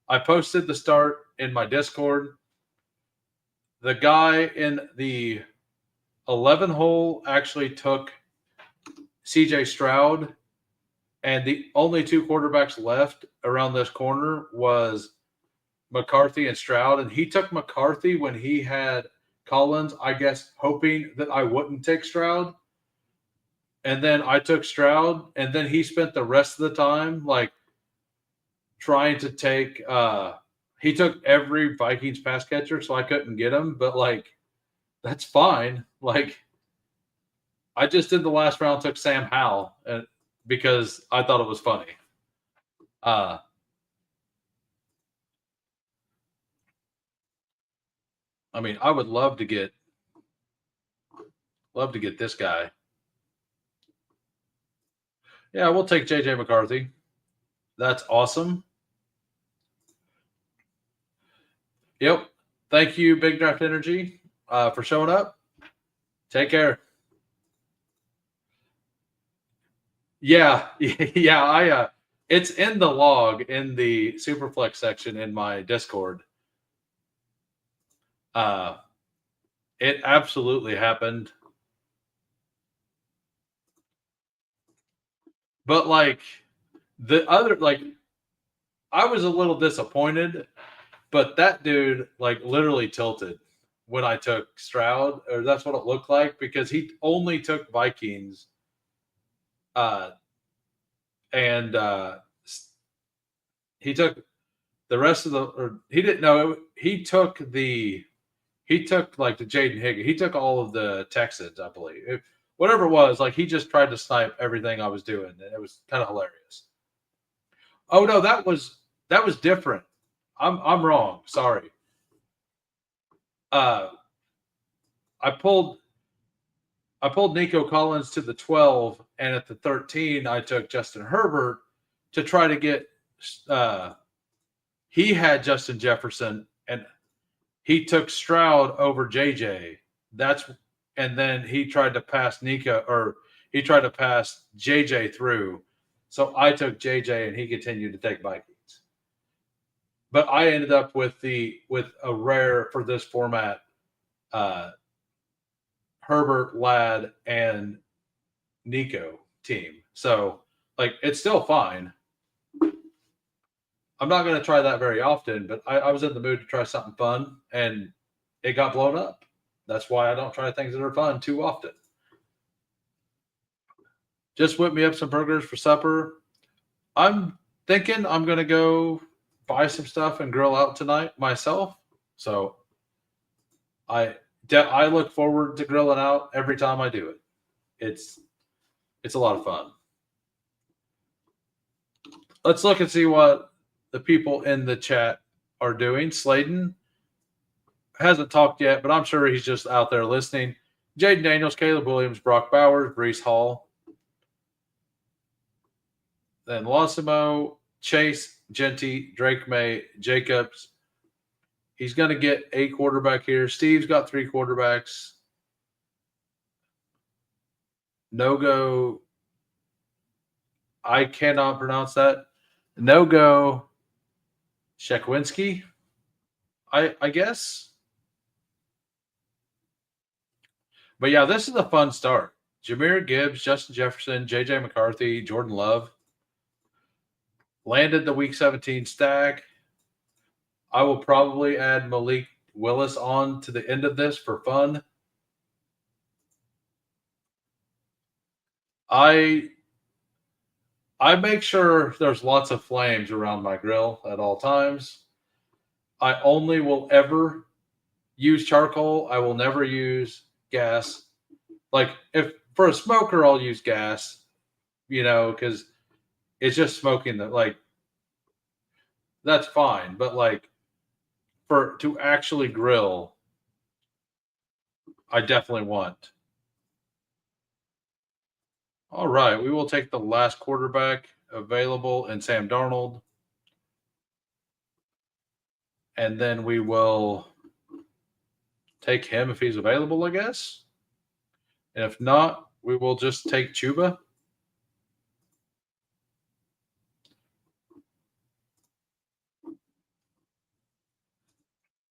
I posted the start in my Discord. The guy in the 11 hole actually took CJ Stroud, and the only two quarterbacks left around this corner was McCarthy and Stroud, and he took McCarthy when he had Collins, I guess, hoping that I wouldn't take Stroud. And then I took Stroud, and then he spent the rest of the time like trying to take he took every Vikings pass catcher, so I couldn't get him, but like that's fine. Like I just did the last round, took Sam Howell because I thought it was funny. I mean, I would love to get this guy. Yeah, we'll take JJ McCarthy. That's awesome. Yep. Thank you, Big Draft Energy, for showing up. Take care. Yeah, yeah. It's in the log in the Superflex section in my Discord. It absolutely happened. But like the other, like I was a little disappointed, but that dude like literally tilted when I took Stroud, or that's what it looked like, because he only took Vikings. And he took the rest of the, or he didn't know, he took like the Jaden Higgins. He took all of the Texans, I believe. Whatever it was, like he just tried to snipe everything I was doing, and it was kind of hilarious. Oh no, that was different. I'm wrong. Sorry. I pulled Nico Collins to the 12, and at the 13, I took Justin Herbert to try to get. He had Justin Jefferson, and he took Stroud over JJ. And then he tried to pass Nico, or he tried to pass JJ through. So I took JJ, and he continued to take Vikings. But I ended up with a rare for this format. Herbert, Ladd, and Nico team. So, like, it's still fine. I'm not going to try that very often, but I was in the mood to try something fun, and it got blown up. That's why I don't try things that are fun too often. Just whip me up some burgers for supper. I'm thinking I'm going to go buy some stuff and grill out tonight myself. So I look forward to grilling out every time I do it. It's a lot of fun. Let's look and see what the people in the chat are doing. Sladen hasn't talked yet, but I'm sure he's just out there listening. Jaden Daniels, Caleb Williams, Brock Bowers, Brees Hall. Then Losimo, Chase, Genty, Drake May, Jacobs. He's going to get a quarterback here. Steve's got 3 quarterbacks. No-go. I cannot pronounce that. No-go. Shekwinski, I guess. But yeah, this is a fun start. Jahmyr Gibbs, Justin Jefferson, J.J. McCarthy, Jordan Love. Landed the Week 17 stack. I will probably add Malik Willis on to the end of this for fun. I make sure there's lots of flames around my grill at all times. I only will ever use charcoal. I will never use gas. Like if for a smoker, I'll use gas, because It's just smoking the like. That's fine, but like for to actually grill, I definitely want. All right, we will take the last quarterback available in Sam Darnold, and then we will take him if he's available, I guess. And if not, we will just take Chuba.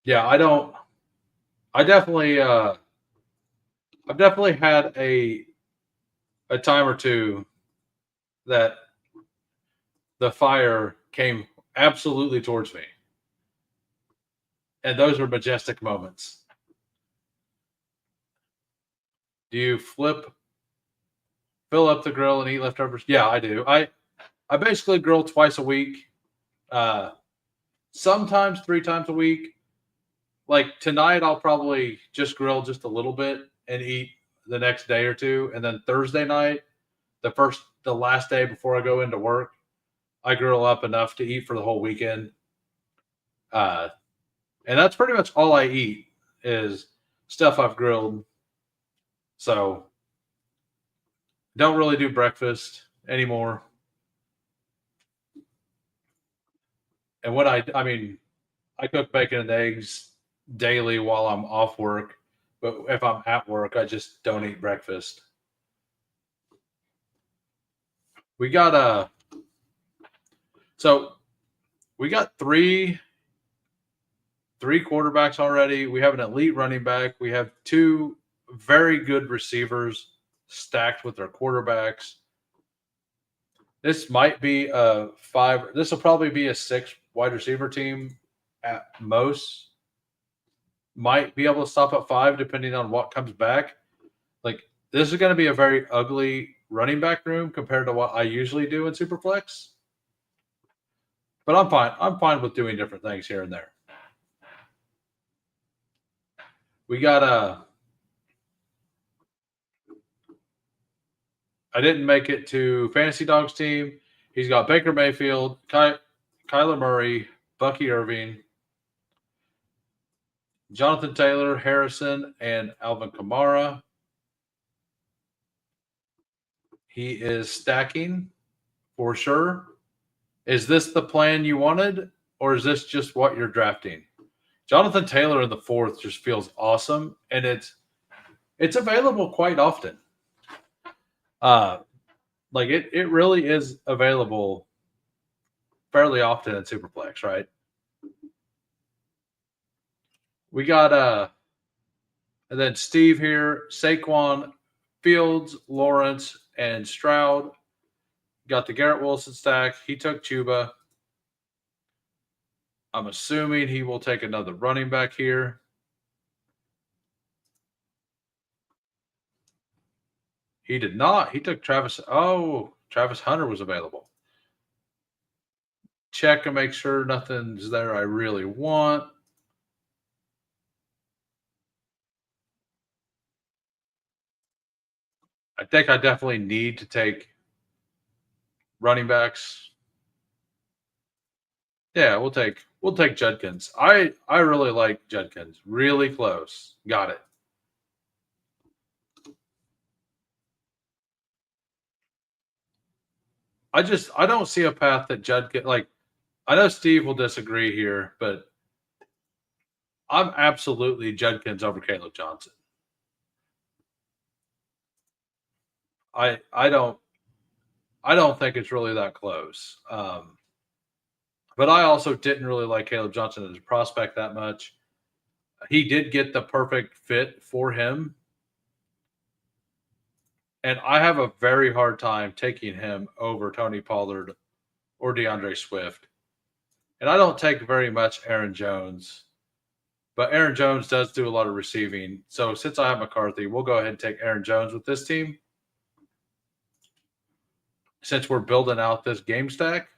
Yeah, I don't. I definitely. I've definitely had a time or two that the fire came absolutely towards me, and those were majestic moments. Do you fill up the grill and eat leftovers? Yeah, I do. I basically grill twice a week, uh, sometimes 3 times a week. Like tonight, I'll probably just grill just a little bit and eat the next day or two, and then Thursday night, the last day before I go into work, I grill up enough to eat for the whole weekend. Uh, and that's pretty much all I eat is stuff I've grilled. So don't really do breakfast anymore. And I mean, I cook bacon and eggs daily while I'm off work, but if I'm at work, I just don't eat breakfast. We got so we got three quarterbacks already. We have an elite running back. We have two very good receivers stacked with their quarterbacks. This might be a five. This will probably be a 6 wide receiver team at most. Might be able to stop at 5 depending on what comes back. Like this is going to be a very ugly running back room compared to what I usually do in Superflex. But I'm fine. I'm fine with doing different things here and there. We got I didn't make it to Fantasy Dogs team. He's got Baker Mayfield, Kyler Murray, Bucky Irving, Jonathan Taylor, Harrison, and Alvin Kamara. He is stacking for sure. Is this the plan you wanted, or is this just what you're drafting? Jonathan Taylor in the 4th just feels awesome, and it's available quite often. Like it really is available fairly often in Superflex, right? We got and then Steve here, Saquon, Fields, Lawrence, and Stroud. Got the Garrett Wilson stack. He took Chuba. I'm assuming he will take another running back here. He did not. He took Travis. Oh, Travis Hunter was available. Check and make sure nothing's there I really want. I think I definitely need to take running backs. Yeah, we'll take Judkins. I really like Judkins. Really close. Got it. I don't see a path that Judkins like I know Steve will disagree here, but I'm absolutely Judkins over Caleb Johnson. I don't think it's really that close. But I also didn't really like Caleb Johnson as a prospect that much. He did get the perfect fit for him. And I have a very hard time taking him over Tony Pollard or DeAndre Swift. And I don't take very much Aaron Jones, but Aaron Jones does do a lot of receiving. So since I have McCarthy, we'll go ahead and take Aaron Jones with this team. Since we're building out this game stack,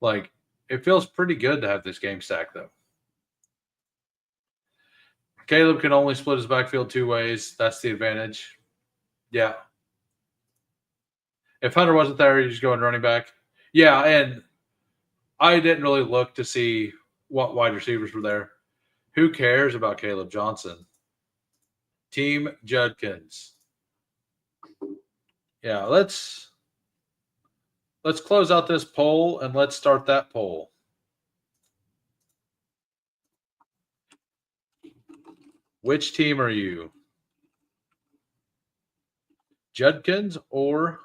like it feels pretty good to have this game stack though. Caleb can only split his backfield 2 ways. That's the advantage. Yeah. If Hunter wasn't there, he's going running back. Yeah, and I didn't really look to see what wide receivers were there. Who cares about Caleb Johnson? Team Judkins. Yeah, let's close out this poll and let's start that poll. Which team are you? Judkins or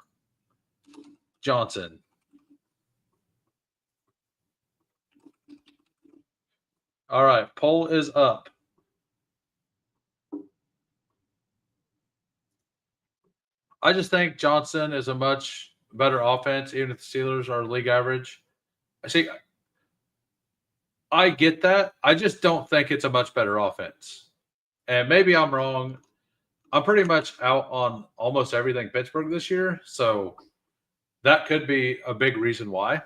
Johnson? All right, poll is up. I just think Johnson is a much better offense, even if the Steelers are league average. I get that. I just don't think it's a much better offense. And maybe I'm wrong. I'm pretty much out on almost everything Pittsburgh this year, so that could be a big reason why.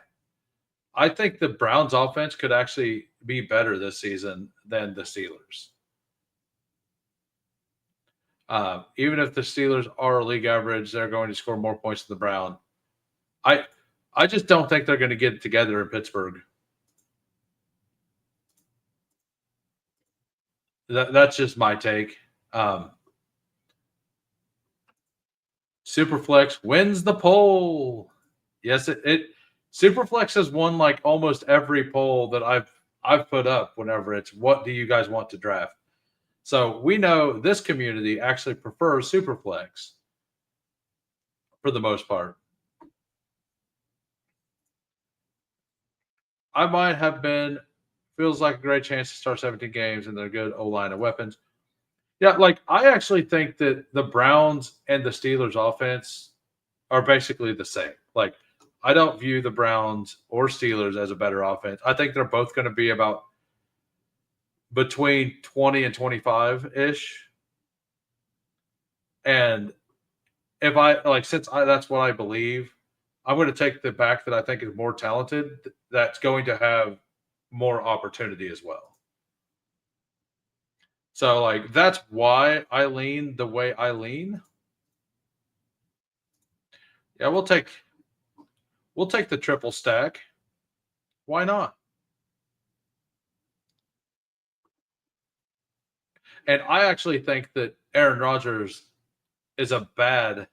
I think the Browns offense could actually be better this season than the Steelers. Even if the Steelers are league average, they're going to score more points than the Brown. I just don't think they're going to get it together in Pittsburgh. That's just my take. Superflex wins the poll. Yes, it Superflex has won like almost every poll that I've put up whenever it's what do you guys want to draft. So we know this community actually prefers Superflex for the most part. I might have been feels like a great chance to start 17 games and they're good O-line of weapons. Yeah, like I actually think that the Browns and the Steelers offense are basically the same. Like I don't view the Browns or Steelers as a better offense. I think they're both going to be about between 20 and 25 ish. And if I like, that's what I believe, I'm going to take the back that I think is more talented. That's going to have more opportunity as well. So like that's why I lean the way I lean. Yeah, we'll take the triple stack. Why not? And I actually think that Aaron Rodgers is a bad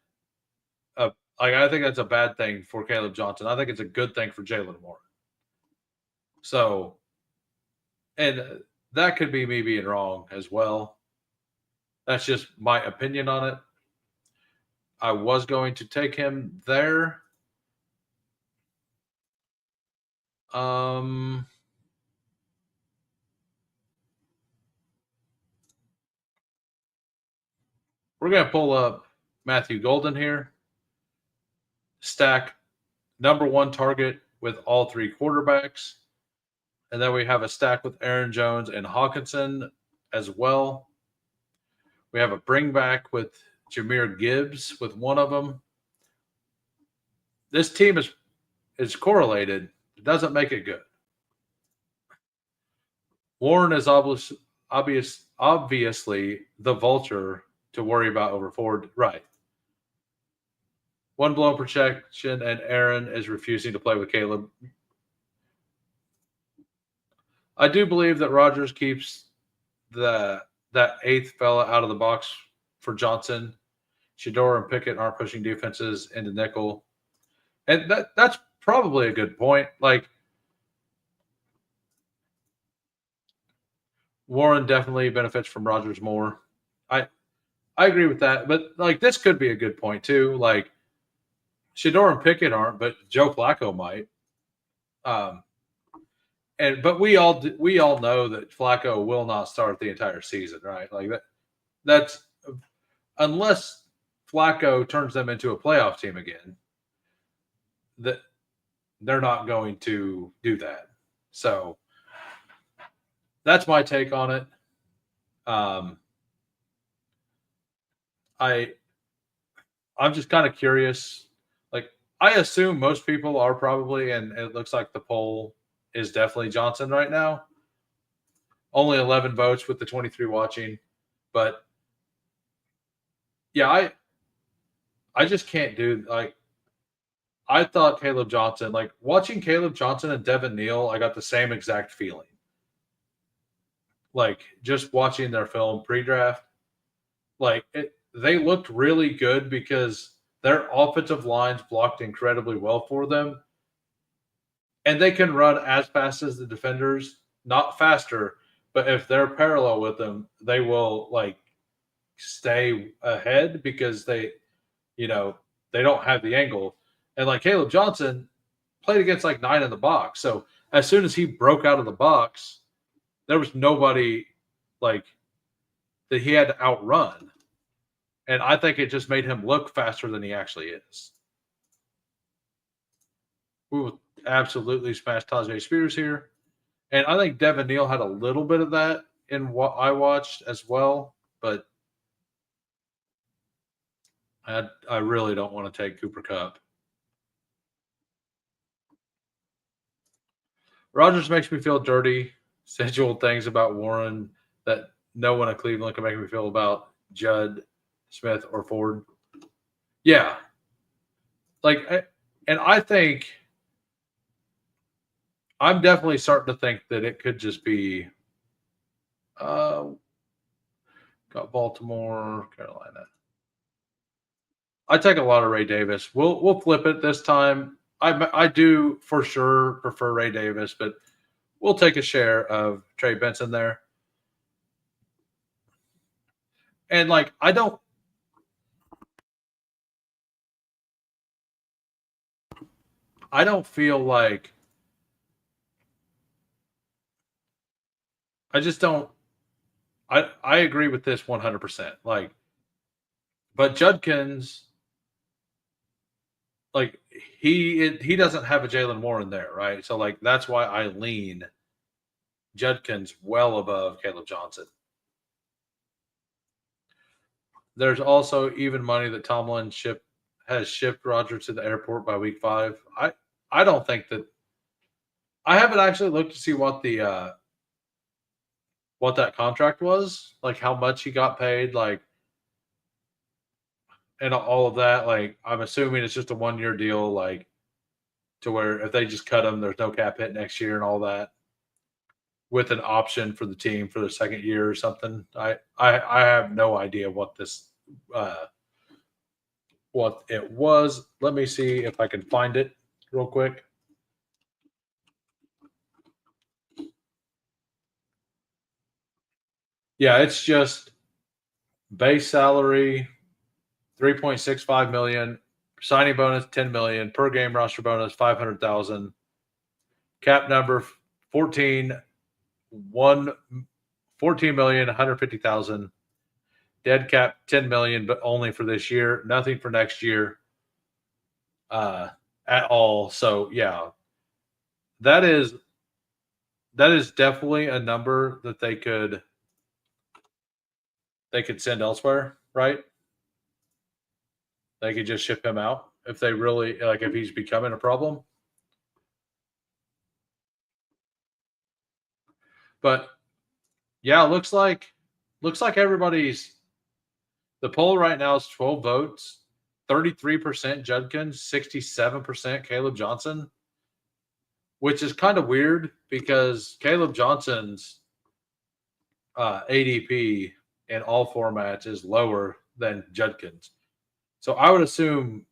like I think that's a bad thing for Caleb Johnson. I think it's a good thing for Jalen Warren. So, and that could be me being wrong as well. That's just my opinion on it. I was going to take him there. We're going to pull up Matthew Golden here. Stack number one target with all three quarterbacks. And then we have a stack with Aaron Jones and Hawkinson as well. We have a bring back with Jahmyr Gibbs with one of them. This team is correlated. It doesn't make it good. Warren is obviously the vulture to worry about over forward. Right. One blown protection, and Aaron is refusing to play with Caleb. I do believe that Rodgers keeps that eighth fella out of the box for Johnson. Shador and Pickett aren't pushing defenses into nickel. And that's probably a good point. Like Warren definitely benefits from Rodgers more. I agree with that. But like this could be a good point too. Like Shador and Pickett aren't, but Joe Flacco might. But we all know that Flacco will not start the entire season, right? Like that's unless Flacco turns them into a playoff team again, that they're not going to do that. So that's my take on it. I'm just kind of curious. Like I assume most people are probably, and it looks like the poll is definitely Johnson right now. Only 11 votes with the 23 watching, but yeah, I just can't do like I thought Caleb Johnson, like watching Caleb Johnson and Devin Neal, I got the same exact feeling. Like just watching their film pre-draft, like they looked really good because their offensive lines blocked incredibly well for them, and they can run as fast as the defenders, not faster, but if they're parallel with them, they will like stay ahead because they don't have the angle. And like Caleb Johnson played against like 9 in the box. So as soon as he broke out of the box, there was nobody like that he had to outrun. And I think it just made him look faster than he actually is. We will absolutely smash Tajay Spears here. And I think Devin Neal had a little bit of that in what I watched as well. But I really don't want to take Cooper Kupp. Rodgers makes me feel dirty. Sensual things about Warren that no one at Cleveland can make me feel about Judd, Smith, or Ford. Yeah. And I think I'm definitely starting to think that it could just be got Baltimore, Carolina. I take a lot of Ray Davis. We'll flip it this time. I do for sure prefer Ray Davis, but we'll take a share of Trey Benson there. And like I don't feel like I just don't I agree with this 100%. Like but Judkins like he doesn't have a Jalen Warren there, right? So like that's why I lean Judkins well above Caleb Johnson. There's also even money that Tomlin has shipped Roger to the airport by week 5. I don't think that I haven't actually looked to see what that contract was, like how much he got paid, like and all of that. Like I'm assuming it's just a 1-year deal, like to where if they just cut him, there's no cap hit next year and all that, with an option for the team for the second year or something. I have no idea what this what it was. Let me see if I can find it real quick. Yeah, it's just base salary 3.65 million, signing bonus 10 million, per game roster bonus 500,000, cap number 14 million 150,000, dead cap 10 million, but only for this year, nothing for next year at all. So yeah, that is definitely a number that they could send elsewhere, right? They could just ship him out if they really like if he's becoming a problem. But yeah, looks like everybody's the poll right now is 12 votes, 33% Judkins, 67% Caleb Johnson, which is kind of weird because Caleb Johnson's ADP in all formats is lower than Judkins. So I would assume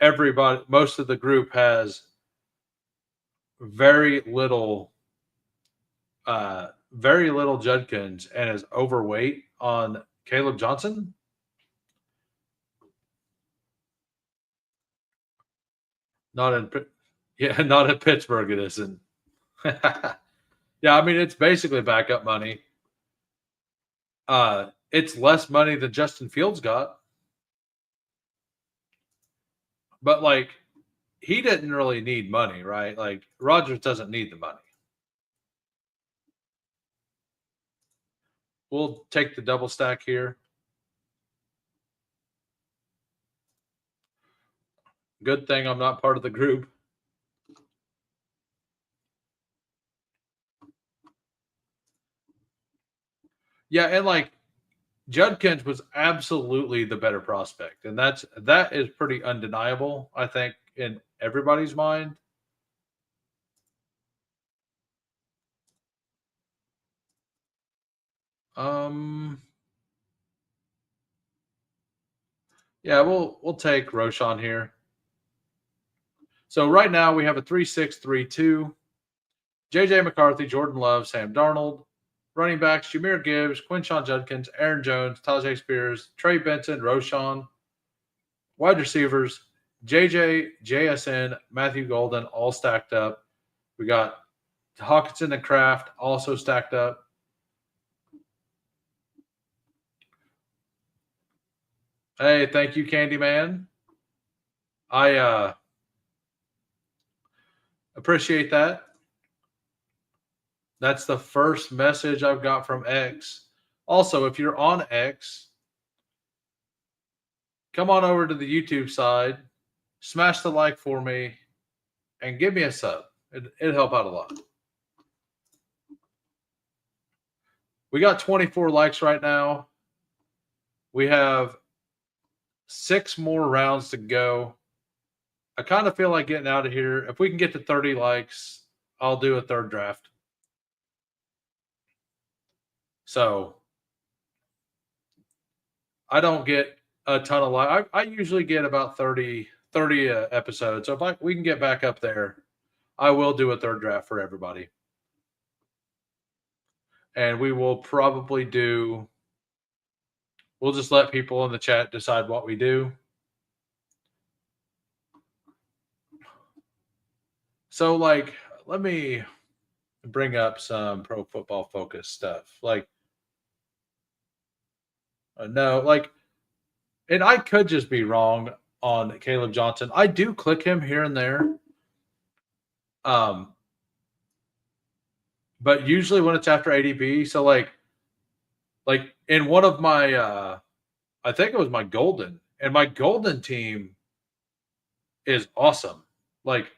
most of the group has very little Judkins and is overweight on Caleb Johnson. Not in Pittsburgh it isn't. Yeah, I mean it's basically backup money. It's less money than Justin Fields got. But like he didn't really need money, right? Like Rodgers doesn't need the money. We'll take the double stack here. Good thing I'm not part of the group. Yeah, and like Judkins was absolutely the better prospect, and that is pretty undeniable. I think in everybody's mind. Yeah, we'll take Roshan here. So right now we have a 3-6-3-2. JJ McCarthy, Jordan Love, Sam Darnold. Running backs, Jameer Gibbs, Quinshon Judkins, Aaron Jones, Tajay Spears, Trey Benson, Roshan. Wide receivers, JJ, JSN, Matthew Golden, all stacked up. We got Hawkinson and Kraft also stacked up. Hey, thank you, Candyman. I appreciate that. That's the first message I've got from X. Also, if you're on X, come on over to the YouTube side, smash the like for me, and give me a sub. It'd help out a lot. We got 24 likes right now. We have 6 more rounds to go. I kind of feel like getting out of here. If we can get to 30 likes, I'll do a third draft. So I don't get a ton of likes. I usually get about 30 episodes. So if we can get back up there, I will do a third draft for everybody. And we will probably we'll just let people in the chat decide what we do. So, like, let me bring up some Pro Football Focus stuff. Like, no, like, and I could just be wrong on Caleb Johnson. I do click him here and there. But usually when it's after ADP, so like in one of my I think it was my Golden, and my Golden team is awesome. Like,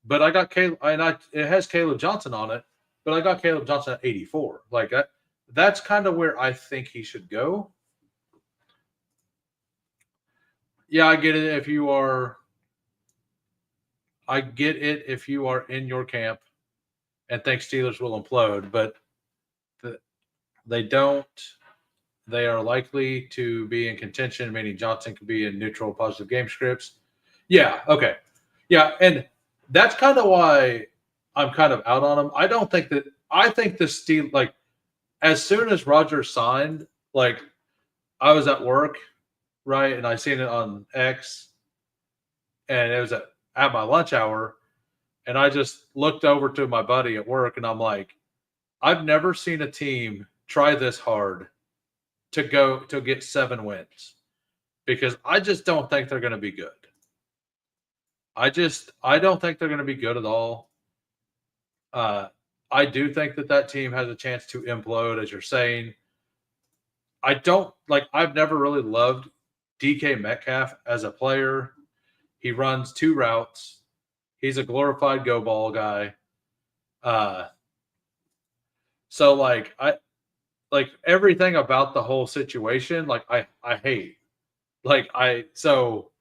but I got Caleb, and it has Caleb Johnson on it, but I got Caleb Johnson at 84. Like that's kind of where I think he should go. Yeah, I get it if you are. I get it if you are in your camp and think Steelers will implode, but they don't. They are likely to be in contention, meaning Johnson could be in neutral positive game scripts. Yeah, okay. Yeah, and that's kind of why I'm kind of out on him. I don't think that – I think the Steel – like, as soon as Rodgers signed, like, I was at work, right, and I seen it on X, and it was at my lunch hour, and I just looked over to my buddy at work, and I'm like, I've never seen a team try this hard to get 7 wins, because I just don't think they're going to be good. I don't think they're going to be good at all. I do think that team has a chance to implode, as you're saying. I've never really loved DK Metcalf as a player. He runs 2 routes. He's a glorified go ball guy. So like everything about the whole situation, like I hate. So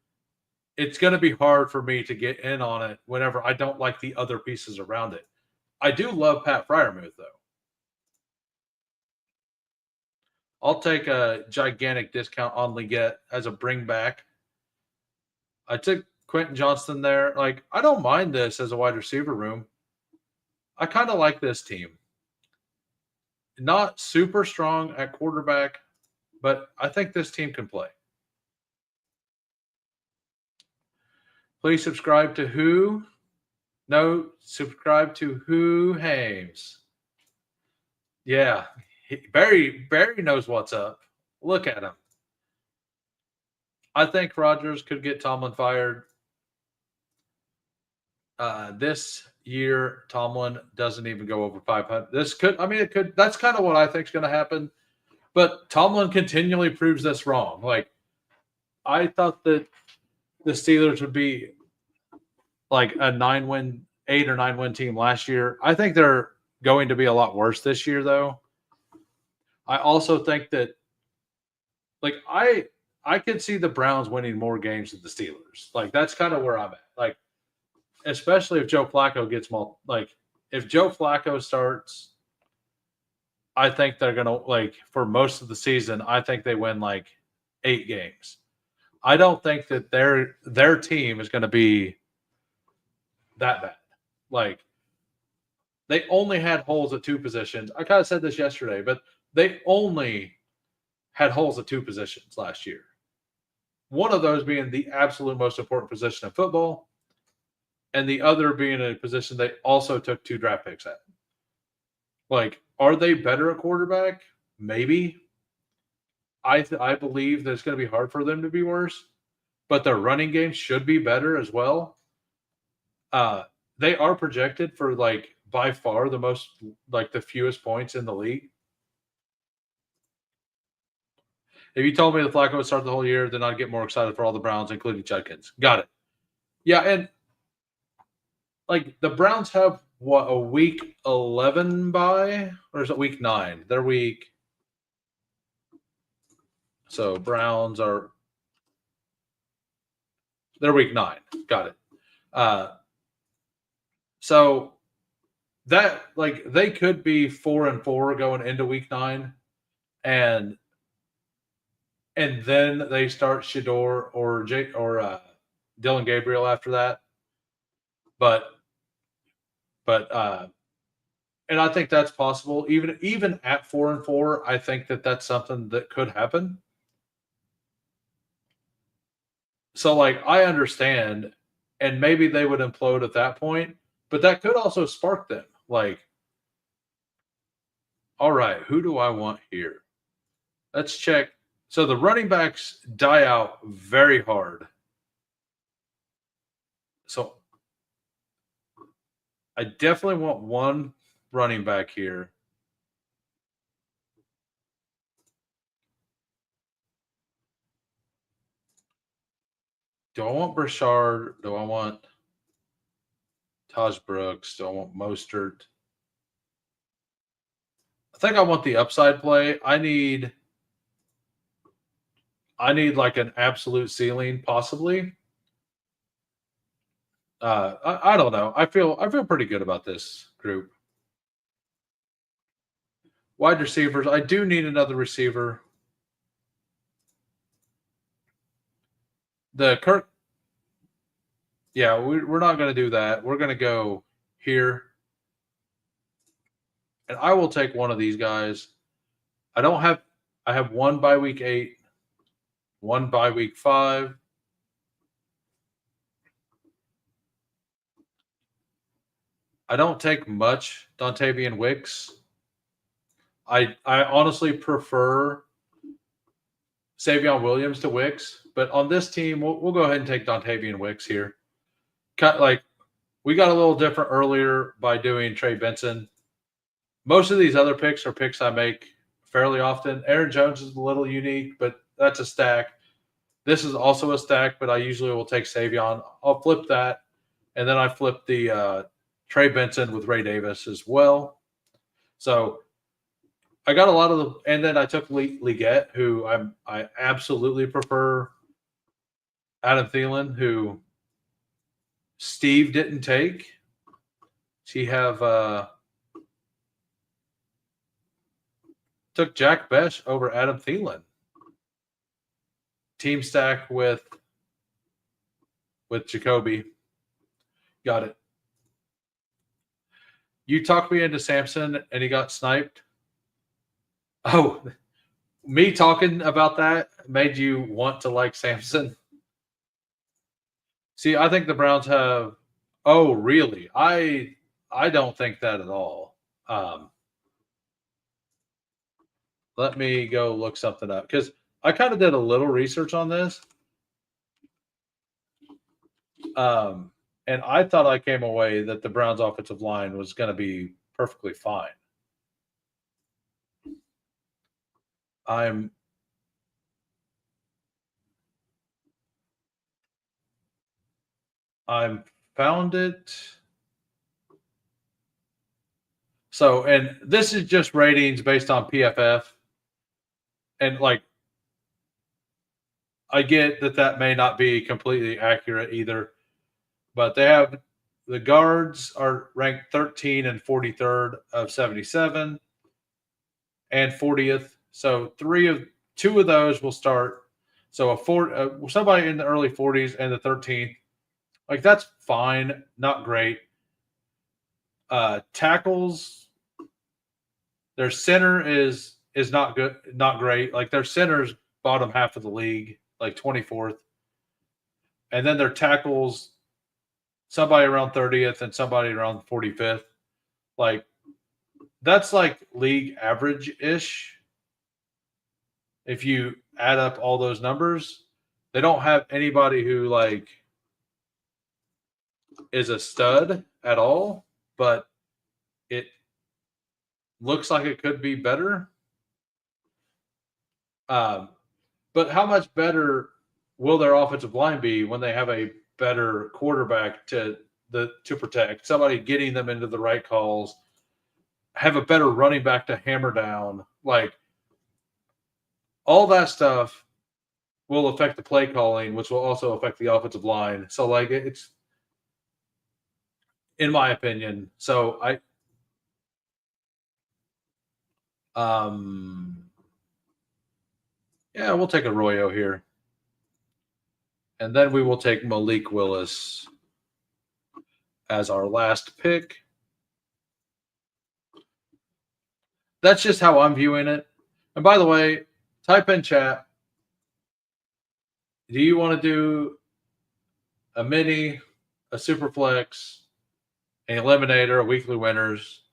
it's going to be hard for me to get in on it whenever I don't like the other pieces around it. I do love Pat Freiermuth, though. I'll take a gigantic discount on Leggett as a bring back. I took Quentin Johnston there. Like, I don't mind this as a wide receiver room. I kind of like this team. Not super strong at quarterback, but I think this team can play. Please subscribe to who? No, subscribe to who Hames. Yeah, Barry knows what's up. Look at him. I think Rodgers could get Tomlin fired. This year, Tomlin doesn't even go over 500. It could. That's kind of what I think is going to happen. But Tomlin continually proves this wrong. Like, I thought that the Steelers would be like a 8 or 9 win team last year. I think they're going to be a lot worse this year, though. I also think that, like, I could see the Browns winning more games than the Steelers. Like, that's kind of where I'm at. like, especially if Joe Flacco gets if Joe Flacco starts, I think they're gonna for most of the season. I think they win 8 games. I don't think that their team is going to be that bad. They only had holes at 2 positions. I kind of said this yesterday, but they only had holes at 2 positions last year. One of those being the absolute most important position in football, and the other being a position they also took 2 draft picks at. Are they better at quarterback? Maybe. I believe that it's going to be hard for them to be worse, but their running game should be better as well. They are projected for by far the most the fewest points in the league. If you told me that Flacco would start the whole year, then I'd get more excited for all the Browns, including Judkins. Got it. Yeah, and the Browns have a week 11 bye, or is it week 9? They're week. So Browns they're week 9. Got it. So that they could be 4-4 going into week 9, and then they start Shedeur or Dylan Gabriel after that. But and I think that's possible. Even at 4-4, I think that that's something that could happen. So I understand, and maybe they would implode at that point, but that could also spark them. All right, who do I want here? Let's check. So the running backs die out very hard. So I definitely want one running back here. Do I want Burchard? Do I want Taj Brooks? Do I want Mostert? I think I want the upside play. I need an absolute ceiling, possibly. I don't know. I feel pretty good about this group. Wide receivers. I do need another receiver. The Kirk. Yeah, we're not going to do that. We're going to go here. And I will take one of these guys. I have one by week 8, one by week 5. I don't take much Dontavian Wicks. I honestly prefer Savion Williams to Wicks, but on this team, we'll go ahead and take Dontavian Wicks here. We got a little different earlier by doing Trey Benson. Most of these other picks are picks I make fairly often. Aaron Jones is a little unique, but that's a stack. This is also a stack, but I usually will take Savion. I'll flip that, and then I flip the Trey Benson with Ray Davis as well. So I got a lot of and then I took Leggett, who I absolutely prefer Adam Thielen, who Steve didn't take. He took Jack Besh over Adam Thielen. Team stack with Jacoby. Got it. You talked me into Samson and he got sniped. Oh, me talking about that made you want to like Samson? See, I think the Browns have. Oh, really? I don't think that at all. Let me go look something up because I kind of did a little research on this. And I thought I came away that the Browns' offensive line was going to be perfectly fine. I'm found it. So, and this is just ratings based on PFF. And I get that may not be completely accurate either. But they have the guards are ranked 13 and 43rd of 77 and 40th. So two of those will start. So somebody in the early 40s and the 13th, like that's fine, not great. Tackles, their center is not good, not great. Like their center's bottom half of the league, like 24th, and then their tackles, somebody around 30th and somebody around 45th. Like that's like league average ish. If you add up all those numbers, they don't have anybody who like is a stud at all, but it looks like it could be better. But how much better will their offensive line be when they have a better quarterback to protect, somebody getting them into the right calls, have a better running back to hammer down, like all that stuff will affect the play calling, which will also affect the offensive line. So like it's, in my opinion, yeah, we'll take Arroyo here. And then we will take Malik Willis as our last pick. That's just how I'm viewing it. And by the way, type in chat. Do you want to do a mini, a Superflex, an Eliminator, a weekly winners?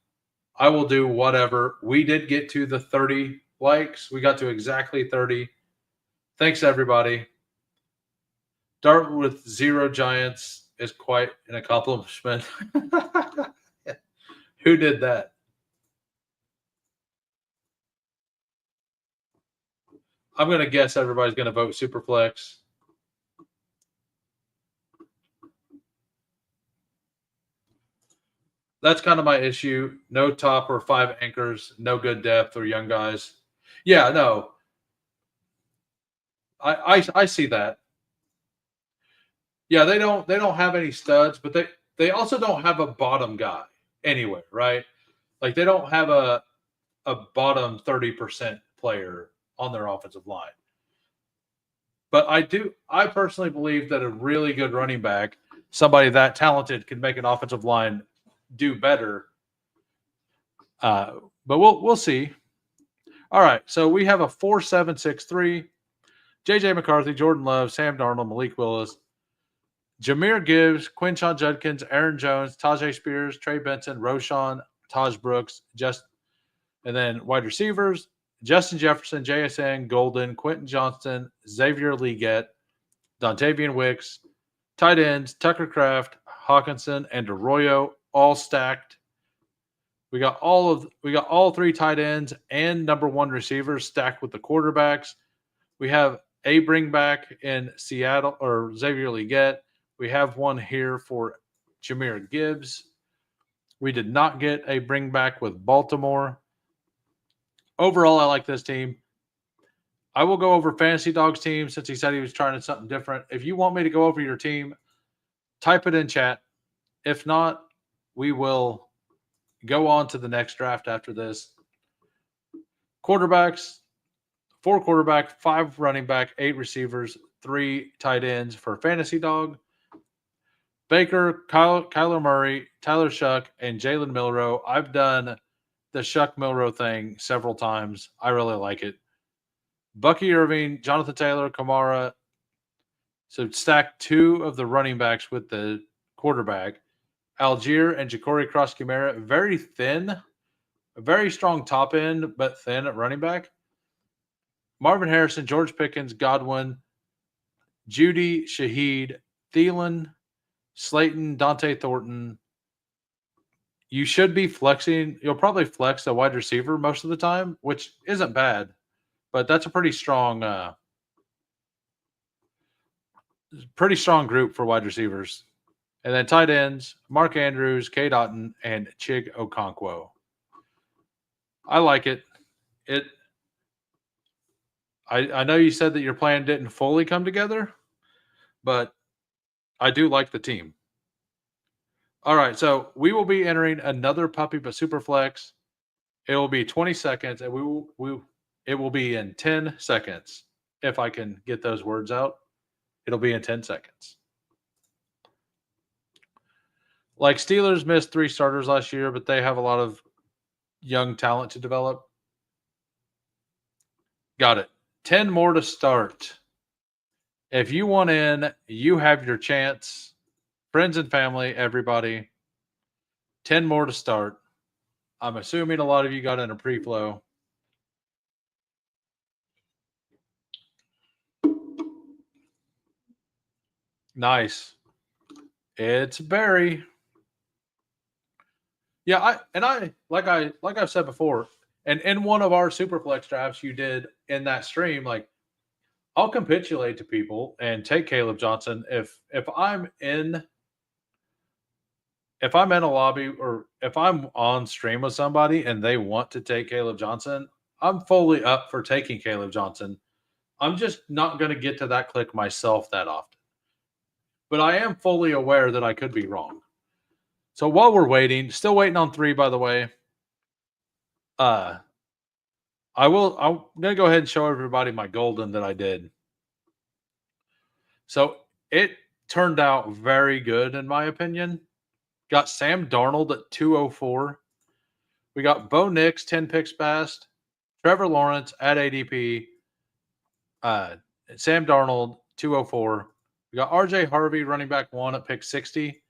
I will do whatever. We did get to the 30 likes. We got to exactly 30. Thanks, everybody. Start with 0 Giants is quite an accomplishment. Who did that? I'm going to guess everybody's going to vote Superflex. That's kind of my issue. No top or 5 anchors, no good depth or young guys. Yeah, no. I see that. Yeah, they don't have any studs, but they also don't have a bottom guy anywhere, right? Like they don't have a bottom 30% player on their offensive line. But I personally believe that a really good running back, somebody that talented, can make an offensive line do better. But we'll see. All right, so we have a 4-7-6-3. JJ McCarthy, Jordan Love, Sam Darnold, Malik Willis, Jahmyr Gibbs, Quinshon Judkins, Aaron Jones, Tajay Spears, Trey Benson, Roshan, Taj Brooks, and then wide receivers, Justin Jefferson, JSN, Golden, Quentin Johnston, Xavier Leggett, Dontavian Wicks, tight ends, Tucker Kraft, Hawkinson, and Arroyo, all stacked. We got all 3 tight ends and number 1 receivers stacked with the quarterbacks. We have a bring back in Seattle or Xavier Leggett. We have one here for Jahmyr Gibbs. We did not get a bring back with Baltimore. Overall, I like this team. I will go over Fantasy Dog's team since he said he was trying something different. If you want me to go over your team, type it in chat. If not, we will go on to the next draft after this. Quarterbacks, 4 quarterback, 5 running back, 8 receivers, 3 tight ends for Fantasy Dog. Baker, Kyler Murray, Tyler Shuck, and Jalen Milrow. I've done the Shuck Milrow thing several times. I really like it. Bucky Irving, Jonathan Taylor, Kamara. So stack 2 of the running backs with the quarterback. Algier and Ja'Cory Cross-Camara. Very thin. A very strong top end, but thin at running back. Marvin Harrison, George Pickens, Godwin, Judy, Shaheed, Thielen, Slayton, Dante Thornton. You should be flexing. You'll probably flex a wide receiver most of the time, which isn't bad, but that's a pretty strong group for wide receivers. And then tight ends, Mark Andrews, K. Dotton, and Chig Okonkwo. I like it. I know you said that your plan didn't fully come together, but I do like the team. All right, so we will be entering another puppy but Superflex. It will be 20 seconds, and it will be in 10 seconds. If I can get those words out, it'll be in 10 seconds. Like Steelers missed 3 starters last year, but they have a lot of young talent to develop. Got it. 10 more to start. If you want in, you have your chance. Friends and family, everybody. 10 more to start. I'm assuming a lot of you got in a pre-flow. Nice. It's Barry. Yeah, like I've said before, and in one of our Superflex drafts you did in that stream, like I'll capitulate to people and take Caleb Johnson if I'm in a lobby or if I'm on stream with somebody and they want to take Caleb Johnson, I'm fully up for taking Caleb Johnson. I'm just not going to get to that click myself that often. But I am fully aware that I could be wrong. So while we're waiting, still waiting on 3, by the way. I'm gonna go ahead and show everybody my golden that I did. So it turned out very good in my opinion. Got Sam Darnold at 204. We got Bo Nix 10 picks past, Trevor Lawrence at ADP, Sam Darnold 204. We got RJ Harvey running back 1 at pick 60.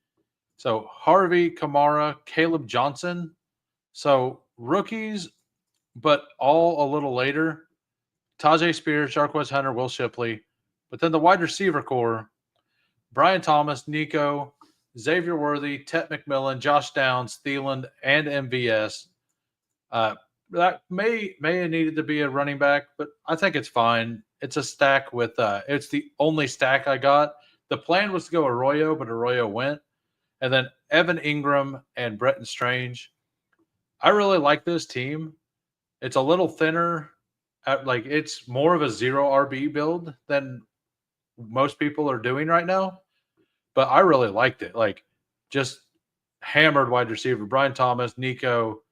So Harvey, Kamara, Caleb Johnson. So rookies, but all a little later. Tajay Spears, Jarquez Hunter, Will Shipley. But then the wide receiver core, Brian Thomas, Nico, Xavier Worthy, Tet McMillan, Josh Downs, Thielen, and MVS. That may have needed to be a running back, but I think it's fine. It's a stack with it's the only stack I got. The plan was to go Arroyo, but Arroyo went. And then Evan Ingram and Bretton Strange. I really like this team. It's a little thinner. It's more of a 0 RB build than most people are doing right now. But I really liked it. Like, just hammered wide receiver. Brian Thomas, Nico,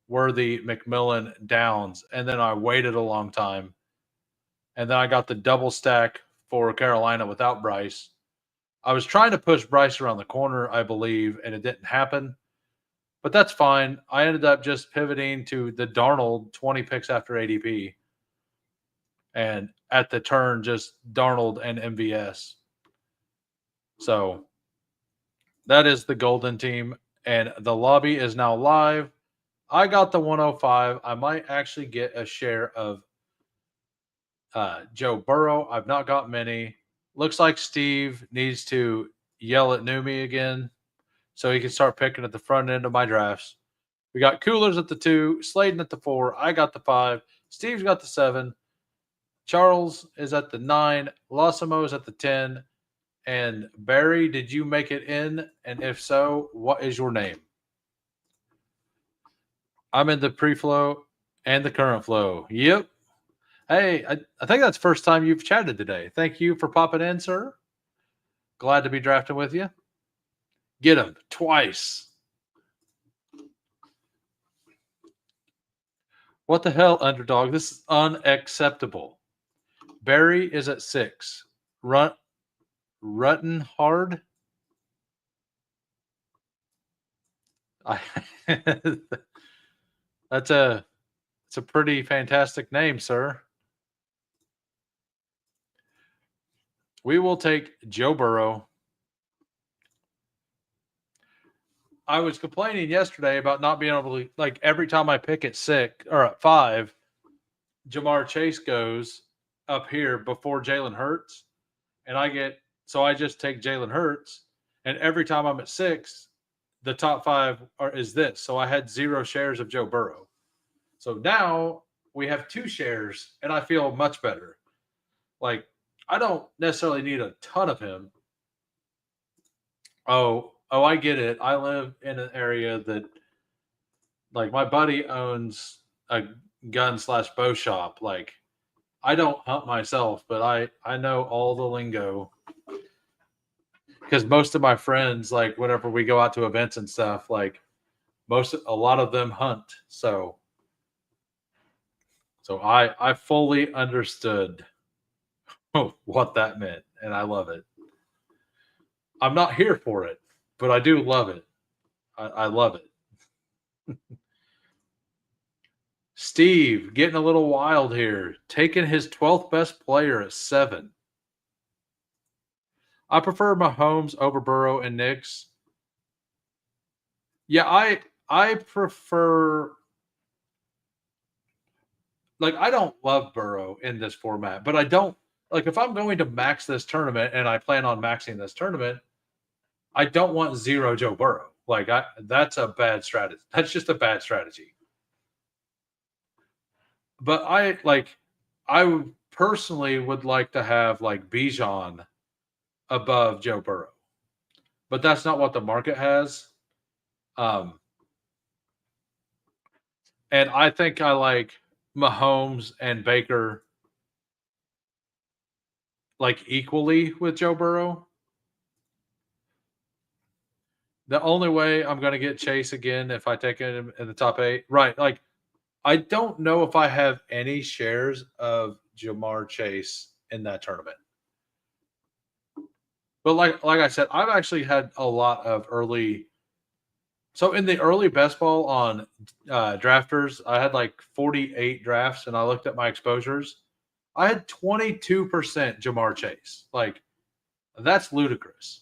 Worthy, McMillan, Downs. And then I waited a long time. And then I got the double stack for Carolina without Bryce. I was trying to push Bryce around the corner, I believe, and it didn't happen. But that's fine. I ended up just pivoting to the Darnold 20 picks after ADP. And at the turn, just Darnold and MVS. So that is the golden team. And the lobby is now live. I got the 105. I might actually get a share of Joe Burrow. I've not got many. Looks like Steve needs to yell at Numi again so he can start picking at the front end of my drafts. We got Coolers at the 2, Sladen at the 4. I got the 5. Steve's got the 7. Charles is at the 9. Losimo is at the 10. And Barry, did you make it in? And if so, what is your name? I'm in the pre-flow and the current flow. Yep. Hey, I think that's the first time you've chatted today. Thank you for popping in, sir. Glad to be drafting with you. Get him twice. What the hell, underdog? This is unacceptable. Barry is at 6. Rutten Hard. It's a pretty fantastic name, sir. We will take Joe Burrow. I was complaining yesterday about not being able to, like, every time I pick at 6 or at 5, Jamar Chase goes up here before Jalen Hurts. And I just take Jalen Hurts. And every time I'm at 6, the top 5 is this. So I had 0 shares of Joe Burrow. So now we have 2 shares, and I feel much better. Like, I don't necessarily need a ton of him. Oh, I get it. I live in an area that, like, my buddy owns a gun/bow shop. Like, I don't hunt myself, but I know all the lingo. because most of my friends, like whenever we go out to events and stuff, like a lot of them hunt. So I fully understood what that meant, and I love it. I'm not here for it, but I do love it. I love it. Steve getting a little wild here, taking his 12th best player at 7. I prefer Mahomes over Burrow and Knicks. Yeah, I prefer, like, I don't love Burrow in this format, but I don't, like, if I'm going to max this tournament and I plan on maxing this tournament, I don't want 0 Joe Burrow. Like, that's a bad strategy. That's just a bad strategy. But I personally would like to have like Bijan above Joe Burrow, but that's not what the market has. And I think I like Mahomes and Baker like equally with Joe Burrow. The only way I'm going to get Chase again if I take him in the top 8, right? Like, I don't know if I have any shares of Jamar Chase in that tournament. But like I said, I've actually had a lot of early. So in the early best ball on drafters, I had like 48 drafts, and I looked at my exposures. I had 22% Jamar Chase. Like, that's ludicrous.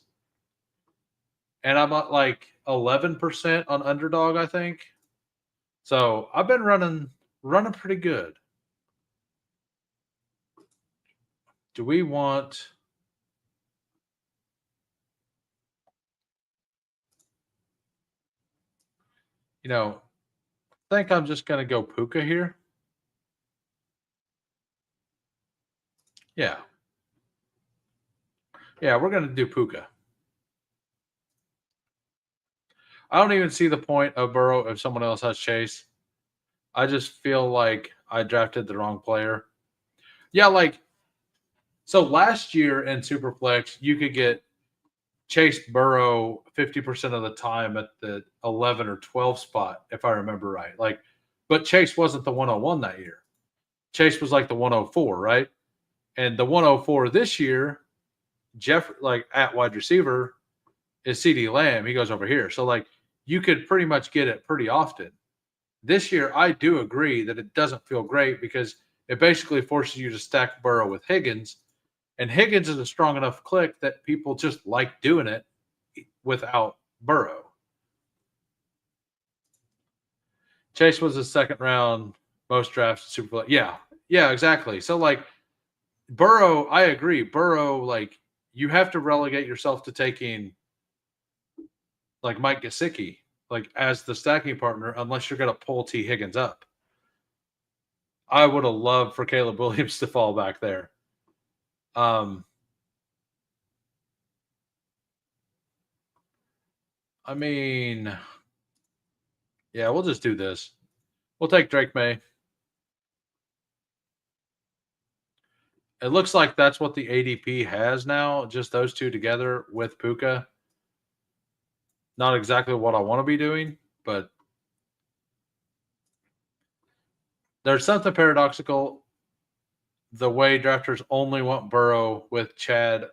And I'm at like 11% on underdog, I think. So I've been running pretty good. Do we want? I think I'm just going to go Puka here. Yeah. Yeah, we're going to do Puka. I don't even see the point of Burrow if someone else has Chase. I just feel like I drafted the wrong player. Yeah, like, so last year in Superflex, you could get Chase Burrow 50% of the time at the 11 or 12 spot, if I remember right. Like, but Chase wasn't the 101 that year. Chase was like the 104, right? And the 104 this year, Jeff, like at wide receiver, is CD Lamb. He goes over here. So, like, you could pretty much get it pretty often. This year, I do agree that it doesn't feel great because it basically forces you to stack Burrow with Higgins. And Higgins is a strong enough click that people just like doing it without Burrow. Chase was a second round most drafts super. Yeah, exactly. So like Burrow, I agree. Burrow, like, you have to relegate yourself to taking like Mike Gesicki, like, as the stacking partner, unless you're going to pull T Higgins up. I would have loved for Caleb Williams to fall back there. I mean, yeah, we'll just do this. We'll take Drake May. It looks like that's what the ADP has now, just those two together with Puka. Not exactly what I want to be doing, but there's something paradoxical the way drafters only want Burrow with Chad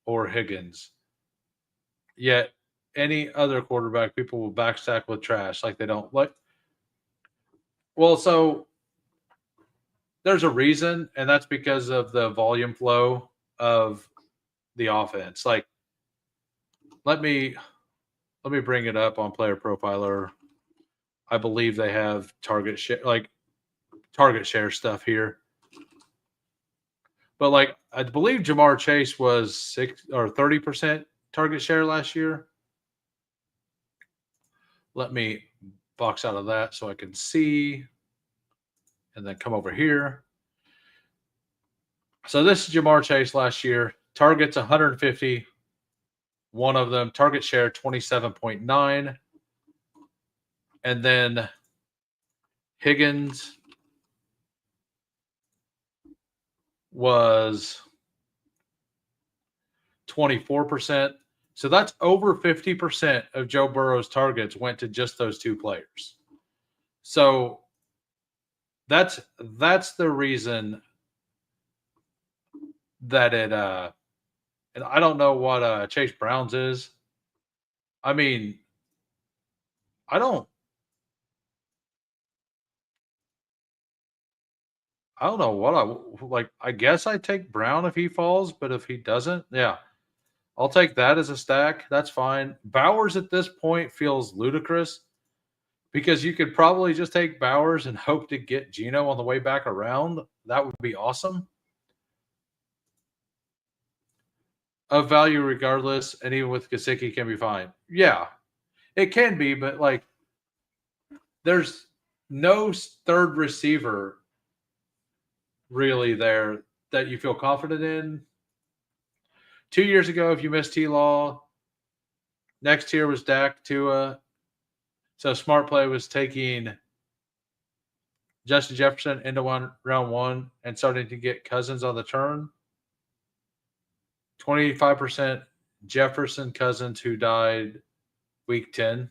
or Higgins. Yet any other quarterback, people will backstack with trash like they don't like. Well, so there's a reason, and that's because of the volume flow of the offense. Like, let me bring it up on Player Profiler. I believe they have target share stuff here. But like, I believe Jamar Chase was 6 or 30% target share last year. Let me box out of that so I can see, and then come over here. So this is Jamar Chase last year. Targets 150. One of them, target share 27.9. And then Higgins was 24%. So that's over 50% of Joe Burrow's targets went to just those two players. So that's the reason that it and I don't know what Chase Brown's is. I mean, I don't know what I like. I guess I take Brown if he falls, but if he doesn't, yeah, I'll take that as a stack. That's fine. Bowers at this point feels ludicrous because you could probably just take Bowers and hope to get Geno on the way back around. That would be awesome. Of value regardless, and even with Gesicki can be fine. Yeah, it can be, but like there's no third receiver really there that you feel confident in. 2 years ago, if you missed T-Law, next tier was Dak, Tua. So smart play was taking Justin Jefferson into round one and starting to get Cousins on the turn. 25% Jefferson Cousins, who died week 10.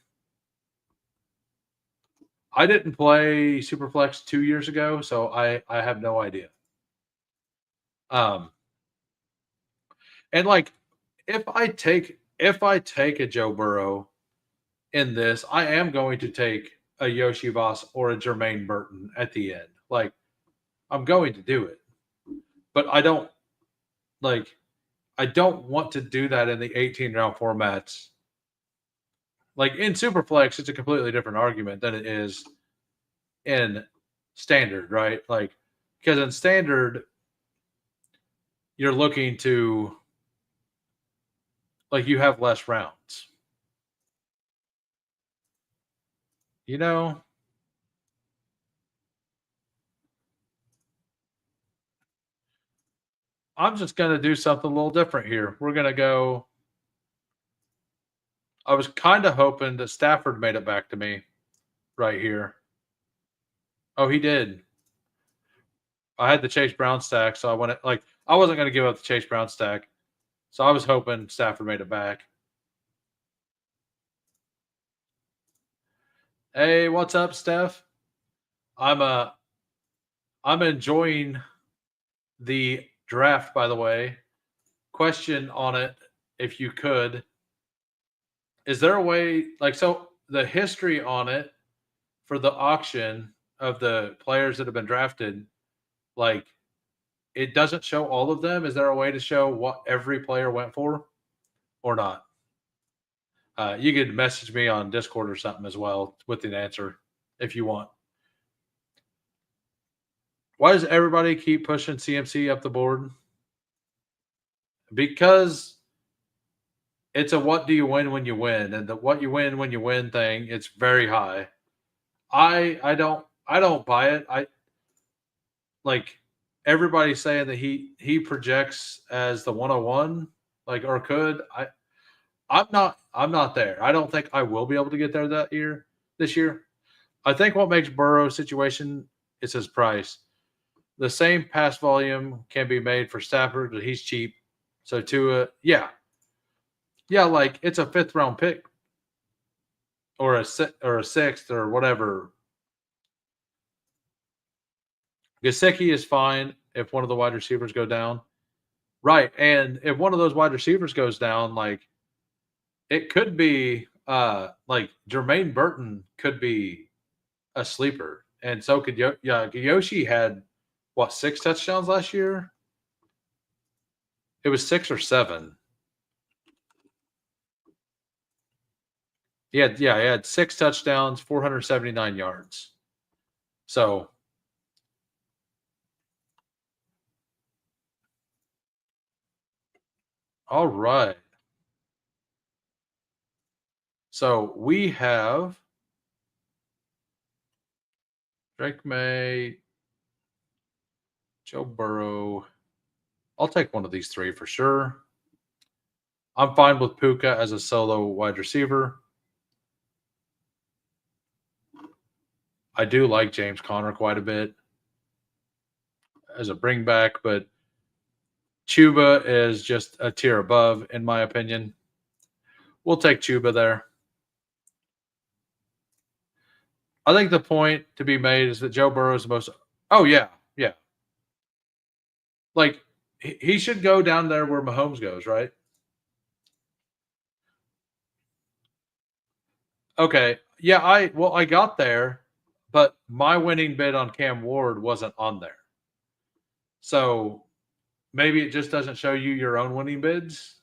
I didn't play Superflex 2 years ago, so I have no idea. And like if I take a Joe Burrow in this, I am going to take a Yoshi Voss or a Jermaine Burton at the end. Like I'm going to do it. But I don't want to do that in the 18 round formats. Like in Superflex, it's a completely different argument than it is in standard, right? Like because in standard, you're looking to like you have less rounds. You know? I'm just going to do something a little different here. We're going to go. I was kind of hoping that Stafford made it back to me right here. Oh, he did. I had the Chase Brown stack, so I wasn't going to give up the Chase Brown stack. So I was hoping Stafford made it back. Hey, what's up, Steph? I'm enjoying the draft, by the way. Question on it, if you could. Is there a way so the history on it for the auction of the players that have been drafted, like it doesn't show all of them. Is there a way to show what every player went for or not? You could message me on Discord or something as well with an answer if you want. Why does everybody keep pushing CMC up the board? Because it's a what do you win when you win, and the what you win when you win thing, it's very high. I don't buy it. I like everybody's saying that he projects as the 101, or could. I'm not there. I don't think I will be able to get there this year. I think what makes Burrow's situation is his price. The same pass volume can be made for Stafford, but he's cheap. So Tua, yeah, like it's a 5th round pick or a 6th or whatever. Gesicki is fine if one of the wide receivers go down, right? And if one of those wide receivers goes down, like it could be like Jermaine Burton could be a sleeper, and so could Yoshi had what 6 touchdowns last year? It was 6 or 7. He had 6 touchdowns, 479 yards. So all right. So we have Drake May, Joe Burrow. I'll take one of these 3 for sure. I'm fine with Puka as a solo wide receiver. I do like James Conner quite a bit as a bring back, but Chuba is just a tier above, in my opinion. We'll take Chuba there. I think the point to be made is that Joe Burrow is the most. Oh yeah, yeah. Like he should go down there where Mahomes goes, right? Okay. Yeah, I got there, but my winning bid on Cam Ward wasn't on there. So maybe it just doesn't show you your own winning bids.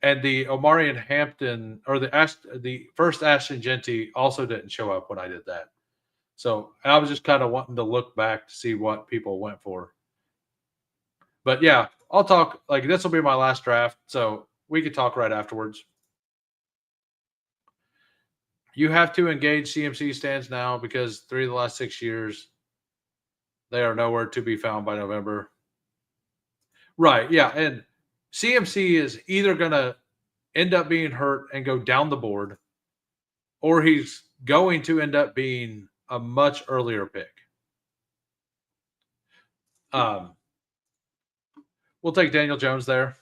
And the Omarion Hampton or the first Ashton Genty also didn't show up when I did that. So I was just kind of wanting to look back to see what people went for. But yeah, I'll talk. Like this will be my last draft, so we could talk right afterwards. You have to engage CMC stands now because 3 of the last 6 years they are nowhere to be found by November. Right? Yeah, and CMC is either going to end up being hurt and go down the board, or he's going to end up being a much earlier pick. We'll take Daniel Jones there.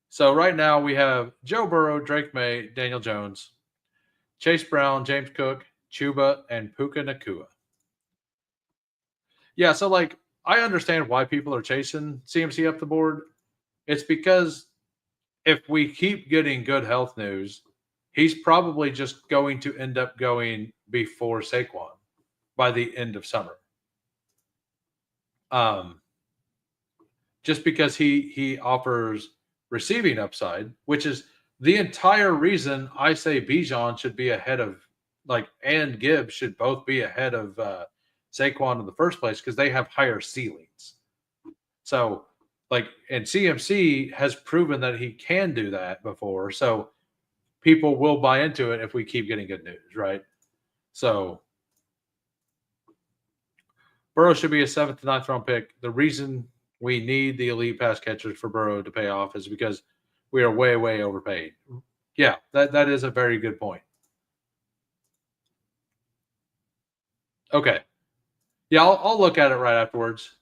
So right now we have Joe Burrow, Drake May, Daniel Jones, Chase Brown, James Cook, Chuba, and Puka Nakua. Yeah, so like I understand why people are chasing CMC up the board. It's because if we keep getting good health news, he's probably just going to end up going before Saquon by the end of summer. Just because he offers receiving upside, which is the entire reason I say Bijan should be ahead of and Gibbs should both be ahead of Saquon in the first place because they have higher ceilings. So and CMC has proven that he can do that before. So people will buy into it if we keep getting good news, right? So Burrow should be a 7th to 9th round pick. The reason we need the elite pass catchers for Burrow to pay off is because we are way, way overpaid. Yeah, that is a very good point. Okay. Yeah, I'll look at it right afterwards.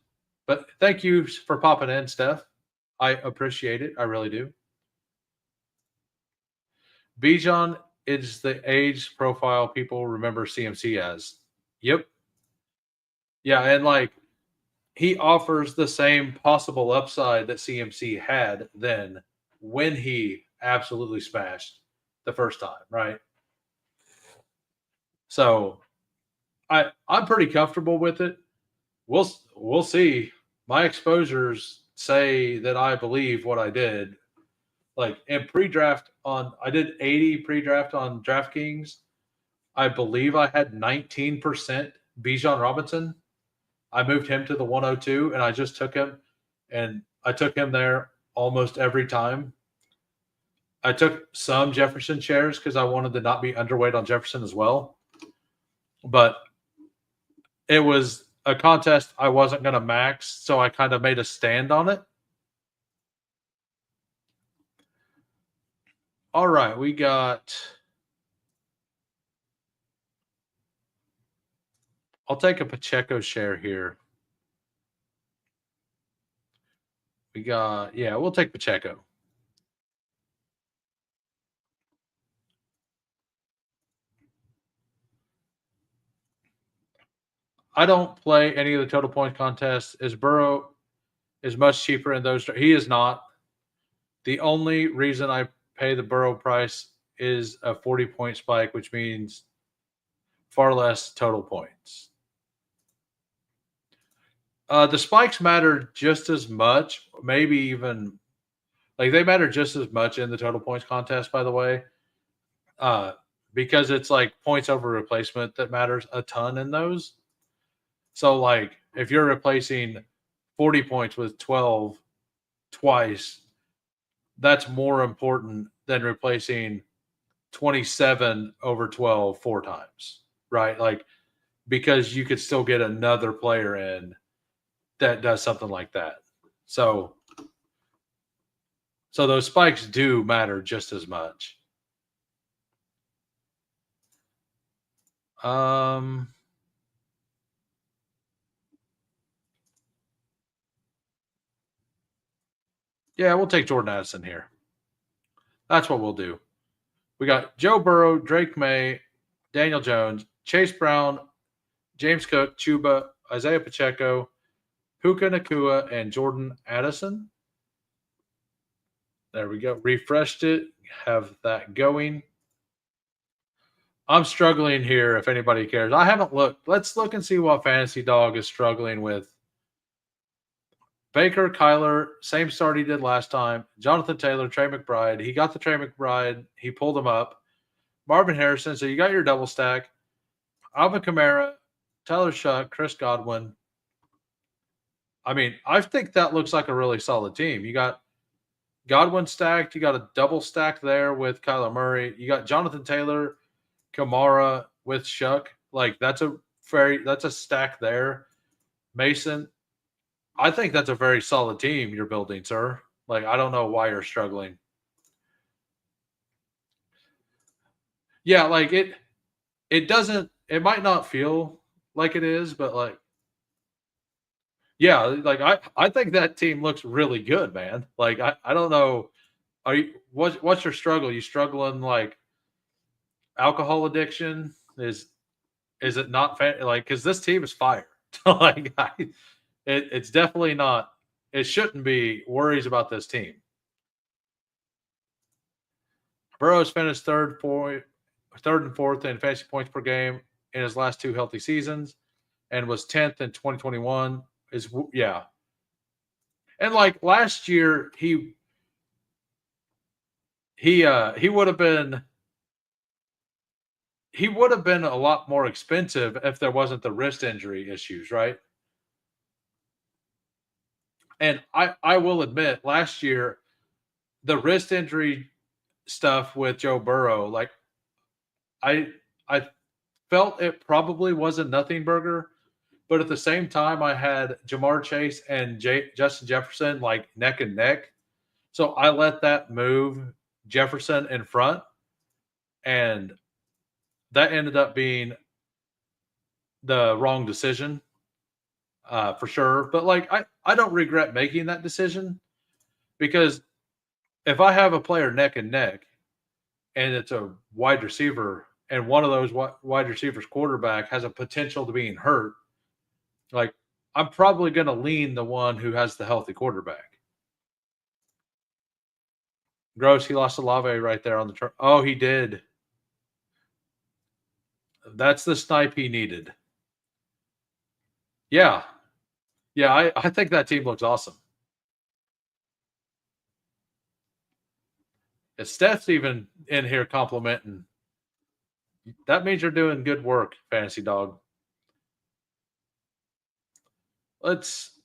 But thank you for popping in, Steph. I appreciate it. I really do. Bijan is the age profile people remember CMC as. Yep. Yeah, and he offers the same possible upside that CMC had then when he absolutely smashed the first time, right? So I'm pretty comfortable with it. We'll see. My exposures say that I believe what I did. Like in pre-draft I did 80 pre-draft on DraftKings. I believe I had 19% Bijan Robinson. I moved him to the 102 and I just took him and I took him there almost every time. I took some Jefferson shares because I wanted to not be underweight on Jefferson as well. But it was a contest I wasn't going to max, so I kind of made a stand on it. All right, we got. I'll take a Pacheco share here. We'll take Pacheco. I don't play any of the total point contests. Is Burrow is much cheaper in those? He is not. The only reason I pay the Burrow price is a 40-point spike, which means far less total points. The spikes matter just as much, maybe even they matter just as much in the total points contest, by the way, because it's like points over replacement that matters a ton in those. So, if you're replacing 40 points with 12 twice, that's more important than replacing 27 over 12 4 times, right? Because you could still get another player in that does something like that. So those spikes do matter just as much. Yeah, we'll take Jordan Addison here. That's what we'll do. We got Joe Burrow, Drake May, Daniel Jones, Chase Brown, James Cook, Chuba, Isaiah Pacheco, Puka Nakua, and Jordan Addison. There we go. Refreshed it. Have that going. I'm struggling here if anybody cares. I haven't looked. Let's look and see what Fantasy Dog is struggling with. Baker, Kyler, same start he did last time. Jonathan Taylor, Trey McBride. He got the Trey McBride. He pulled him up. Marvin Harrison. So you got your double stack. Alvin Kamara, Tyler Shuck, Chris Godwin. I mean, I think that looks like a really solid team. You got Godwin stacked. You got a double stack there with Kyler Murray. You got Jonathan Taylor, Kamara with Shuck. Like that's a stack there. Mason. I think that's a very solid team you're building, sir. Like I don't know why you're struggling. Yeah, like it doesn't it might not feel like it is, but like yeah, like I think that team looks really good, man. Like I don't know. Are you what's your struggle? You struggling like alcohol addiction? Is it not like because this team is fire? Like it's definitely not. It shouldn't be worries about this team. Burrow's finished third and fourth in fantasy points per game in his last two healthy seasons, and was 10th in 2021. Is yeah, and like last year he would have been a lot more expensive if there wasn't the wrist injury issues, right? And I will admit, last year the wrist injury stuff with Joe Burrow, like I felt it probably was a nothing burger, but at the same time I had Jamar Chase and Justin Jefferson like neck and neck, so I let that move Jefferson in front, and that ended up being the wrong decision for sure. But like I don't regret making that decision because if I have a player neck and neck and it's a wide receiver and one of those wide receivers quarterback has a potential to being hurt, like I'm probably going to lean the one who has the healthy quarterback. Gross, he lost Olave right there on the turn. Oh, he did. That's the snipe he needed. Yeah. Yeah, I think that team looks awesome. If Steph's even in here complimenting, that means you're doing good work, Fantasy Dog. Let's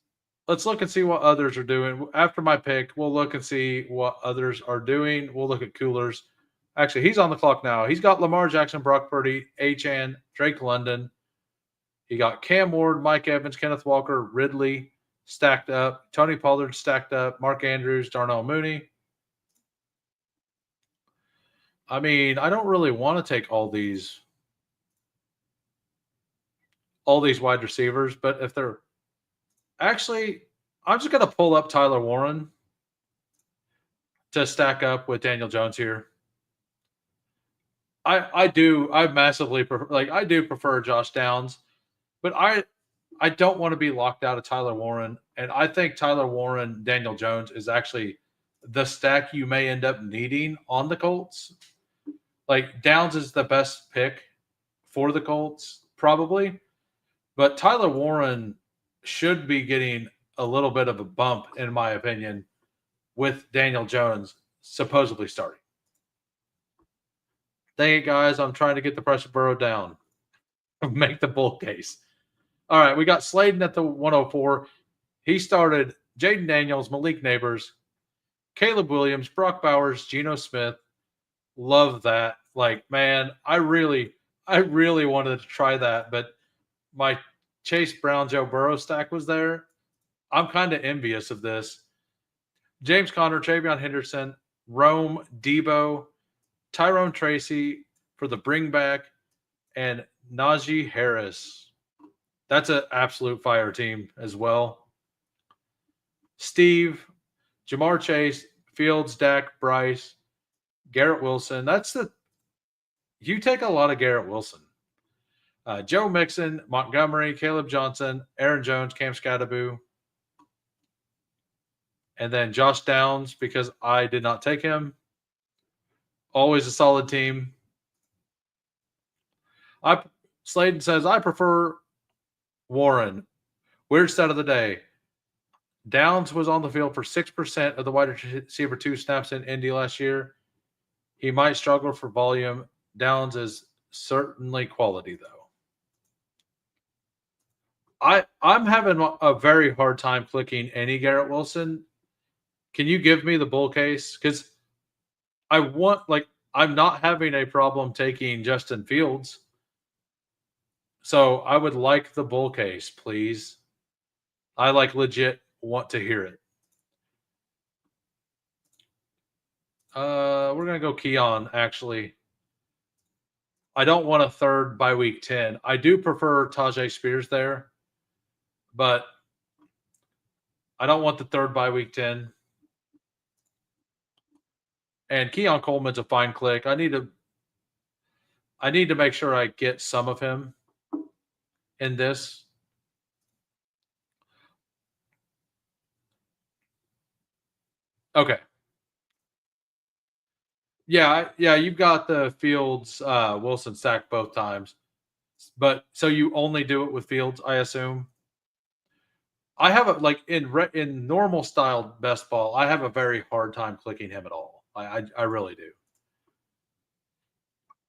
look and see what others are doing. After my pick, we'll look and see what others are doing. We'll look at coolers. Actually, he's on the clock now. He's got Lamar Jackson, Brock Purdy, Achane, Drake London. He got Cam Ward, Mike Evans, Kenneth Walker, Ridley stacked up, Tony Pollard stacked up, Mark Andrews, Darnell Mooney. I mean, I don't really want to take all these wide receivers, but if they're actually, I'm just going to pull up Tyler Warren to stack up with Daniel Jones here. I massively prefer, like I do prefer Josh Downs, but I don't want to be locked out of Tyler Warren, and I think Tyler Warren, Daniel Jones is actually the stack you may end up needing on the Colts. Like Downs is the best pick for the Colts, probably, but Tyler Warren should be getting a little bit of a bump, in my opinion, with Daniel Jones supposedly starting. Dang it, guys. I'm trying to get the price of Burrow down. Make the bull case. All right, we got Sladen at the 104. He started Jaden Daniels, Malik Neighbors, Caleb Williams, Brock Bowers, Geno Smith. Love that. Like, man, I really wanted to try that, but my Chase Brown, Joe Burrow stack was there. I'm kind of envious of this. James Conner, Travion Henderson, Rome, Debo, Tyrone Tracy for the bring back, and Najee Harris. That's an absolute fire team as well. Steve, Jamar Chase, Fields, Dak, Bryce, Garrett Wilson. You take a lot of Garrett Wilson. Joe Mixon, Montgomery, Caleb Johnson, Aaron Jones, Cam Scatterboo, and then Josh Downs because I did not take him. Always a solid team. Sladen says, I prefer Warren. Weird stat of the day. Downs was on the field for 6% of the wide receiver 2 snaps in Indy last year. He might struggle for volume. Downs is certainly quality, though. I'm having a very hard time clicking any Garrett Wilson. Can you give me the bull case? Because I'm not having a problem taking Justin Fields. So I would like the bull case, please. I legit want to hear it. We're going to go Keon, actually. I don't want a third by week 10. I do prefer Tajay Spears there, but I don't want the third by week 10. And Keon Coleman's a fine click. I need to make sure I get some of him in this. Okay. Yeah, you've got the Fields Wilson stack both times. But so you only do it with Fields, I assume. I have in normal style best ball, I have a very hard time clicking him at all. I really do.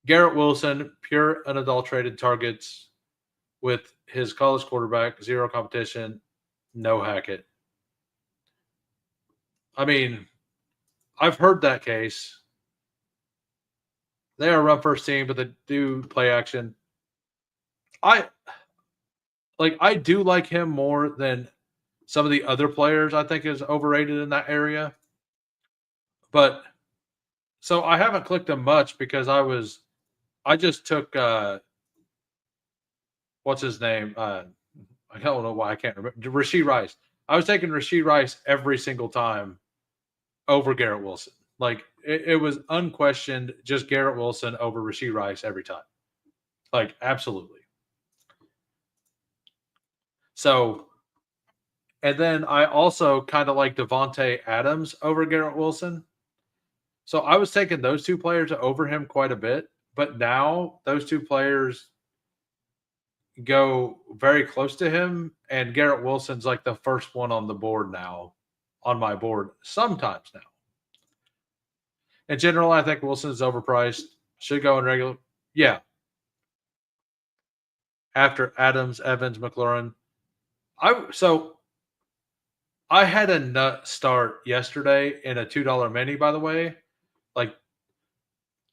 Garrett Wilson, pure unadulterated targets with his college quarterback, zero competition, no Hackett. I mean, I've heard that case. They are a run first team, but they do play action. I do like him more than some of the other players I think is overrated in that area. But so I haven't clicked him much because I just took what's his name? I don't know why I can't remember. Rashee Rice. I was taking Rashee Rice every single time over Garrett Wilson. It was unquestioned just Garrett Wilson over Rashee Rice every time. Absolutely. So, and then I also kind of like Devontae Adams over Garrett Wilson. So I was taking those two players over him quite a bit, but now those two players go very close to him, and Garrett Wilson's like the first one on the board now, on my board, sometimes now. In general, I think Wilson is overpriced. Should go in regular. Yeah. After Adams, Evans, McLaurin. I had a nut start yesterday in a $2 mini, by the way.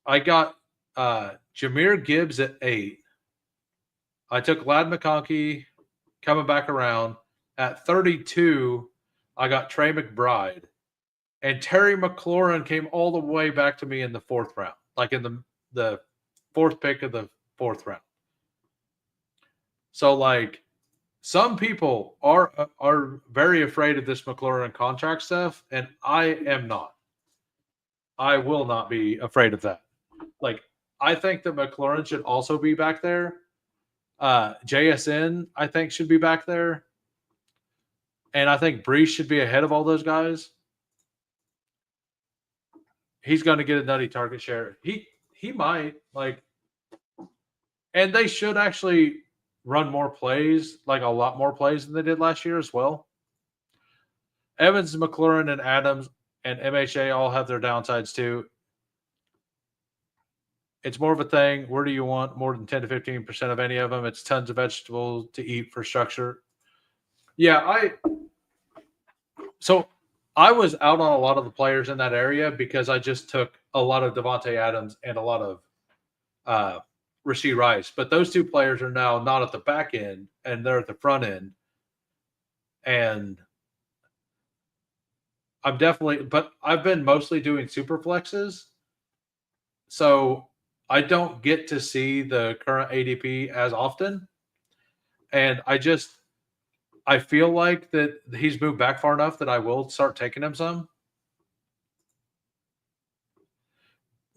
I got Jahmyr Gibbs at 8. I took Ladd McConkey coming back around. At 32, I got Trey McBride. And Terry McLaurin came all the way back to me in the 4th round, in the 4th pick of the 4th round. So, some people are very afraid of this McLaurin contract stuff, and I am not. I will not be afraid of that. I think that McLaurin should also be back there. JSN, I think, should be back there. And I think Brees should be ahead of all those guys. He's going to get a nutty target share. He might. And they should actually run more plays, a lot more plays than they did last year as well. Evans, McLaurin, and Adams and MHA all have their downsides too. It's more of a thing. Where do you want more than 10 to 15% of any of them? It's tons of vegetables to eat for structure. Yeah, I was out on a lot of the players in that area because I just took a lot of Devontae Adams and a lot of Rashee Rice. But those two players are now not at the back end, and they're at the front end. And I've been mostly doing super flexes. So I don't get to see the current ADP as often. And I I feel like that he's moved back far enough that I will start taking him some.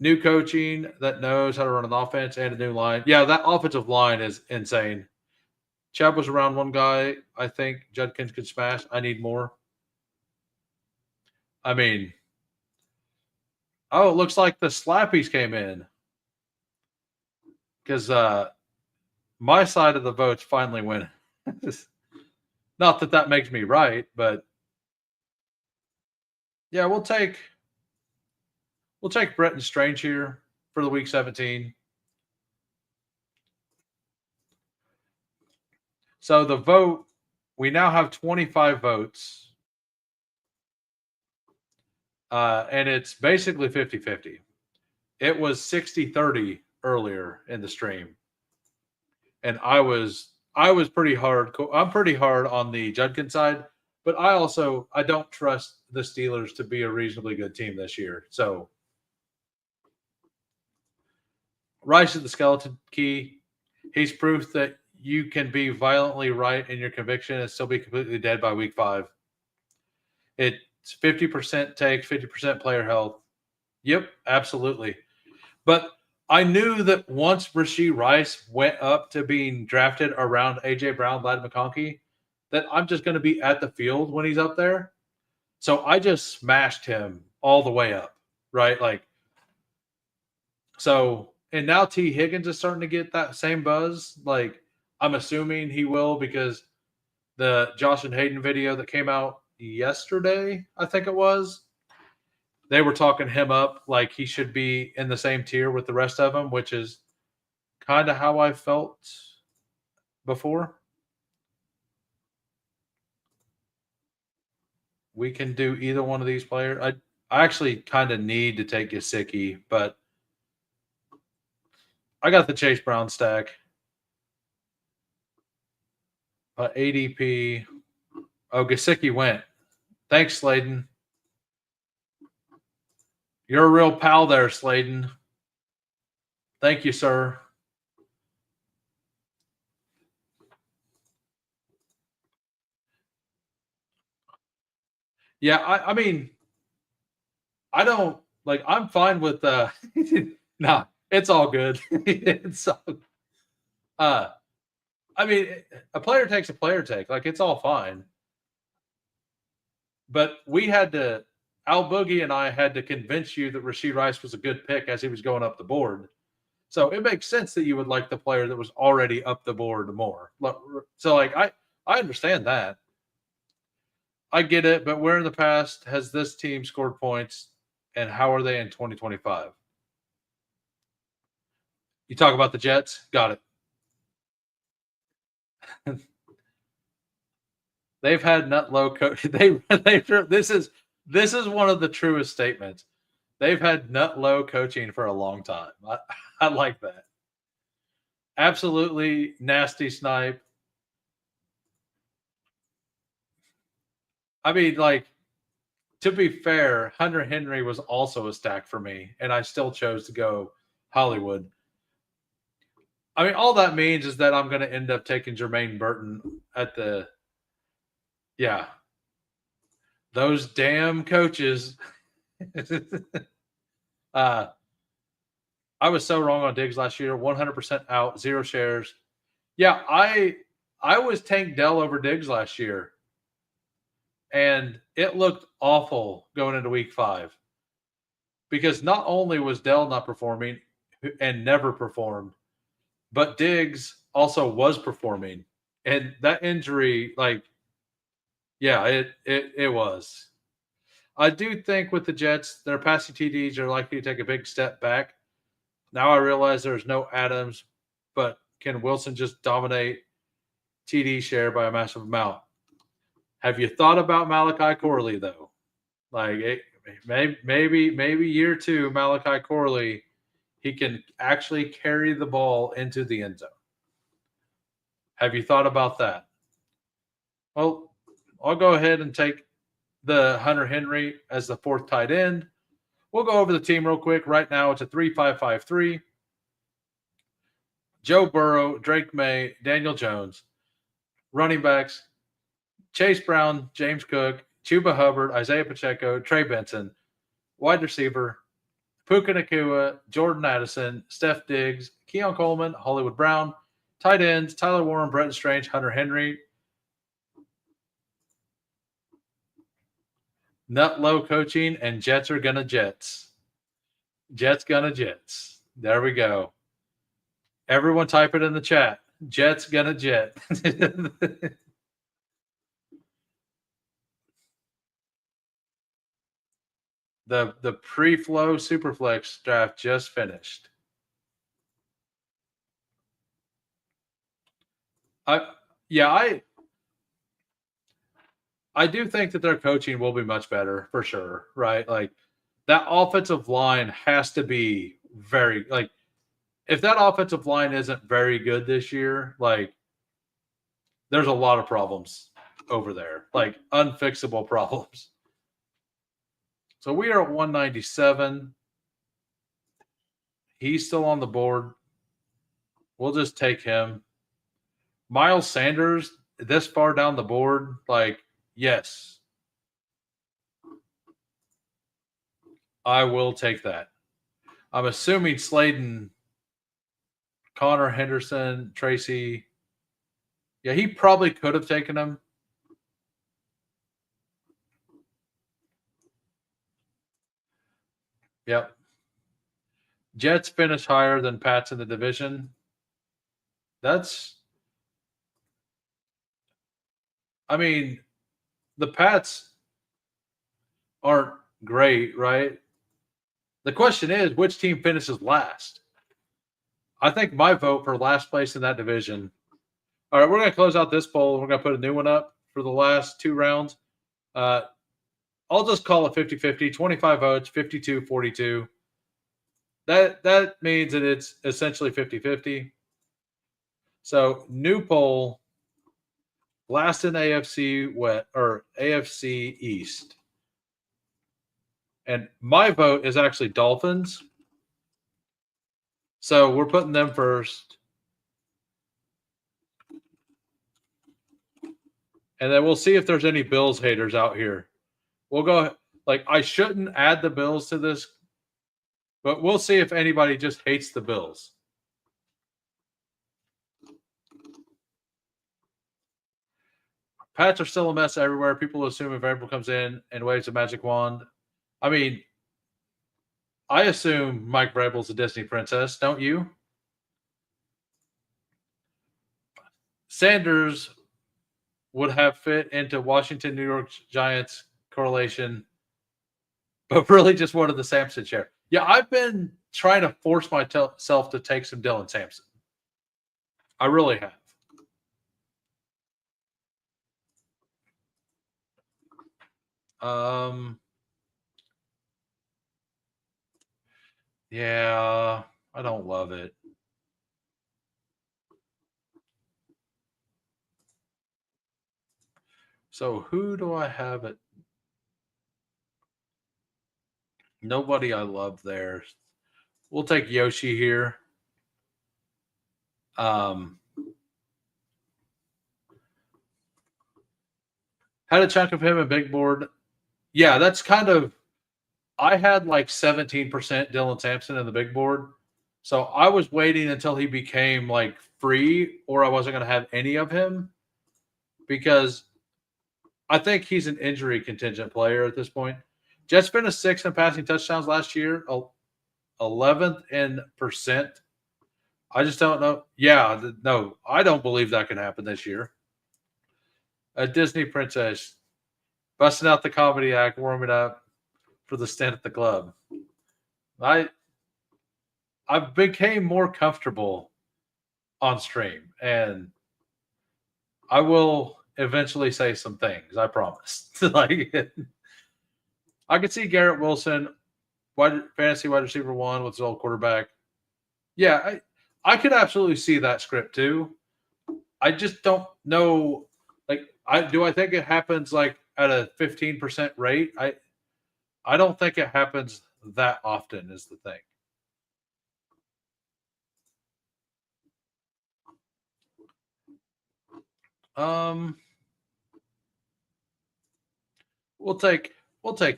New coaching that knows how to run an offense and a new line. Yeah, that offensive line is insane. Chubb was around one guy. I think Judkins could smash. I need more. I mean, oh, it looks like the Slappies came in because my side of the votes finally win. Not that that makes me right, but yeah, we'll take Bretton Strange here for the week 17. So the vote, we now have 25 votes. And it's basically 50-50. It was 60-30 earlier in the stream. And I was pretty hard. I'm pretty hard on the Judkins side, but I don't trust the Steelers to be a reasonably good team this year. So Rice is the skeleton key. He's proof that you can be violently right in your conviction and still be completely dead by week 5. It's 50% takes, 50% player health. Yep, absolutely. But I knew that once Rashee Rice went up to being drafted around A.J. Brown, Ladd McConkey, that I'm just going to be at the field when he's up there. So I just smashed him all the way up, right? And now T. Higgins is starting to get that same buzz. I'm assuming he will because the Josh and Hayden video that came out yesterday, I think it was, they were talking him up like he should be in the same tier with the rest of them, which is kind of how I felt before. We can do either one of these players. I actually kind of need to take Gesicki, but I got the Chase Brown stack. ADP. Oh, Gesicki went. Thanks, Sladen. You're a real pal there, Sladen. Thank you, sir. Yeah, I mean, I don't I'm fine with nah, it's all good. It's all, I mean, a player takes a player take. It's all fine. But we had to, Al Boogie and I had to convince you that Rashee Rice was a good pick as he was going up the board. So it makes sense that you would like the player that was already up the board more. So I understand that. I get it, but where in the past has this team scored points and how are they in 2025? You talk about the Jets? Got it. They've had nut low coach. This is one of the truest statements. They've had nut low coaching for a long time. I like that. Absolutely nasty snipe. I mean, to be fair, Hunter Henry was also a stack for me, and I still chose to go Hollywood. I mean, all that means is that I'm going to end up taking Jermaine Burton at the, yeah, those damn coaches. I was so wrong on Diggs last year. 100% out, 0 shares. Yeah, I was Tank Dell over Diggs last year, and it looked awful going into week 5 because not only was Dell not performing and never performed, but Diggs also was performing, and that injury, yeah, it was. I do think with the Jets, their passing TDs are likely to take a big step back. Now I realize there's no Adams, but can Wilson just dominate TD share by a massive amount? Have you thought about Malachi Corley though? Maybe year 2, Malachi Corley, he can actually carry the ball into the end zone. Have you thought about that? Well, I'll go ahead and take the Hunter Henry as the 4th tight end. We'll go over the team real quick. Right now, it's a 3-5-5-3. Joe Burrow, Drake May, Daniel Jones. Running backs, Chase Brown, James Cook, Chuba Hubbard, Isaiah Pacheco, Trey Benson. Wide receiver, Puka Nakua, Jordan Addison, Steph Diggs, Keon Coleman, Hollywood Brown. Tight ends, Tyler Warren, Bretton Strange, Hunter Henry. Nut low coaching, and Jets are gonna Jets. Jets gonna Jets. There we go. Everyone type it in the chat. Jets gonna Jet. The pre-flow Superflex draft just finished. I do think that their coaching will be much better for sure, right? Like that offensive line has to be very like if that offensive line isn't very good this year, like there's a lot of problems over there, like unfixable problems. So we are at 197. He's still on the board. We'll just take him. Miles Sanders, this far down the board, like, yes. I will take that. I'm assuming Slayton, Connor Henderson, Tracy. Yeah, he probably could have taken him. Yep. Jets finish higher than Pats in the division. I mean, the Pats aren't great, right? The question is, which team finishes last? I think my vote for last place in that division. All right, we're going to close out this poll. We're going to put a new one up for the last two rounds. I'll just call it 50-50, 25 votes, 52-42. That means that it's essentially 50-50. So new poll, last in AFC West or AFC East. And my vote is actually Dolphins. So we're putting them first. And then we'll see if there's any Bills haters out here. We'll go like I shouldn't add the Bills to this, but we'll see if anybody just hates the Bills. Pats are still a mess everywhere. People assume if April comes in and waves a magic wand. I mean, I assume Mike Vrabel's a Disney princess, don't you? Sanders would have fit into Washington, New York Giants correlation, but really just wanted the Samson chair. Yeah, I've been trying to force myself to take some Dylan Sampson. I really have. Yeah, I don't love it. So who do I have it? Nobody I love there. We'll take Yoshi here. Had a chunk of him in big board. Yeah, that's kind of. I had like 17% Dylan Sampson in the big board. So I was waiting until he became like free or I wasn't going to have any of him because I think he's an injury contingent player at this point. Jets finished 6th in passing touchdowns last year, 11th in percent. I just don't know. Yeah, no, I don't believe that can happen this year. A Disney princess busting out the comedy act, warming up for the stint at the club. I became more comfortable on stream, and I will eventually say some things. I promise. Like, I could see Garrett Wilson, fantasy wide receiver 1 with his old quarterback. Yeah, I could absolutely see that script too. I just don't know. Like, I think it happens like at a 15% rate. I don't think it happens that often. Is the thing. We'll take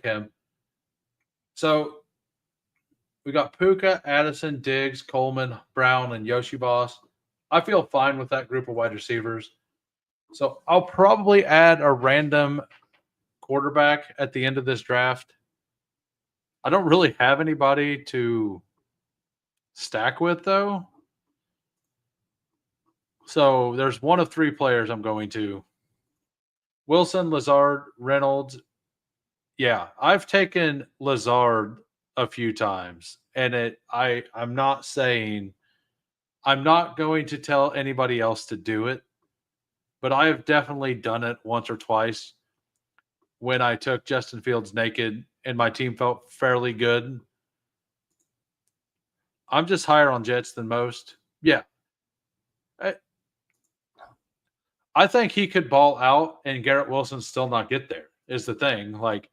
him. So we got Puka, Addison, Diggs, Coleman, Brown, and Yoshi Boss. I feel fine with that group of wide receivers. So I'll probably add a random quarterback at the end of this draft. I don't really have anybody to stack with, though. So there's one of 3 players I'm going to. Wilson, Lazard, Reynolds. Yeah, I've taken Lazard a few times, and I'm not saying I'm not going to tell anybody else to do it, but I have definitely done it once or twice when I took Justin Fields naked and my team felt fairly good. I'm just higher on Jets than most. Yeah. I think he could ball out and Garrett Wilson still not get there, is the thing. Like,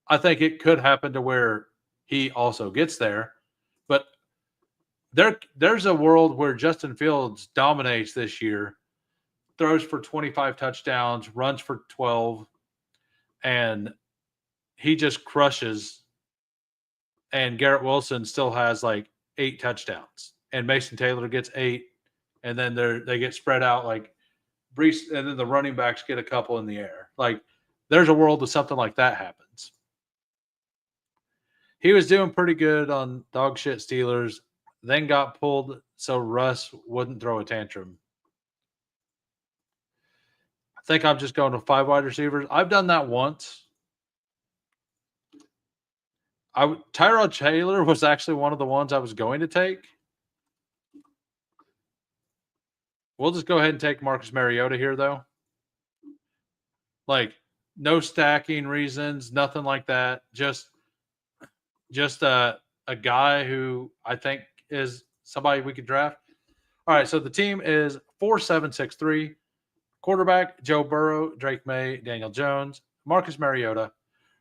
I think it could happen to where he also gets there. But there's a world where Justin Fields dominates this year, throws for 25 touchdowns, runs for 12, and he just crushes. And Garrett Wilson still has like 8 touchdowns, and Mason Taylor gets 8, and then they get spread out like Brees, and then the running backs get a couple in the air. Like, there's a world where something like that happens. He was doing pretty good on dog shit Steelers, then got pulled so Russ wouldn't throw a tantrum. I think I'm just going to 5 wide receivers. I've done that once. Tyrod Taylor was actually one of the ones I was going to take. We'll just go ahead and take Marcus Mariota here, though. Like, no stacking reasons, nothing like that. Just a guy who I think is somebody we could draft. All right, so the team is 4-7-6-3. Quarterback, Joe Burrow, Drake May, Daniel Jones, Marcus Mariota.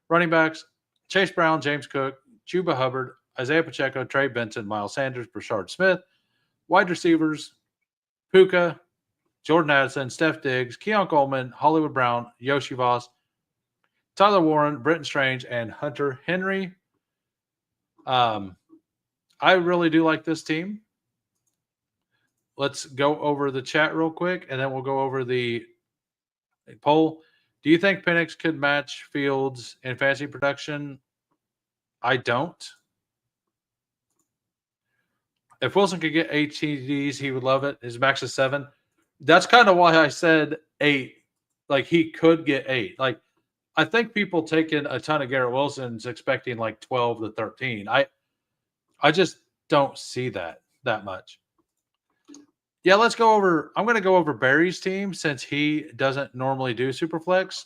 Running backs, Chase Brown, James Cook, Chuba Hubbard, Isaiah Pacheco, Trey Benson, Miles Sanders, Brashard Smith. Wide receivers, Puka, Jordan Addison, Steph Diggs, Keon Coleman, Hollywood Brown, Yoshi Voss, Tyler Warren, Britton Strange, and Hunter Henry. I really do like this team. Let's go over the chat real quick, and then we'll go over the poll. Do you think Penix could match Fields in fantasy production? I don't. If Wilson could get 8 TDs, he would love it. His max is 7. That's kind of why I said 8. Like, he could get 8. Like, I think people taking a ton of Garrett Wilson's expecting like 12 to 13. I just don't see that much. Yeah, let's go over. I'm going to go over Barry's team since he doesn't normally do Superflex.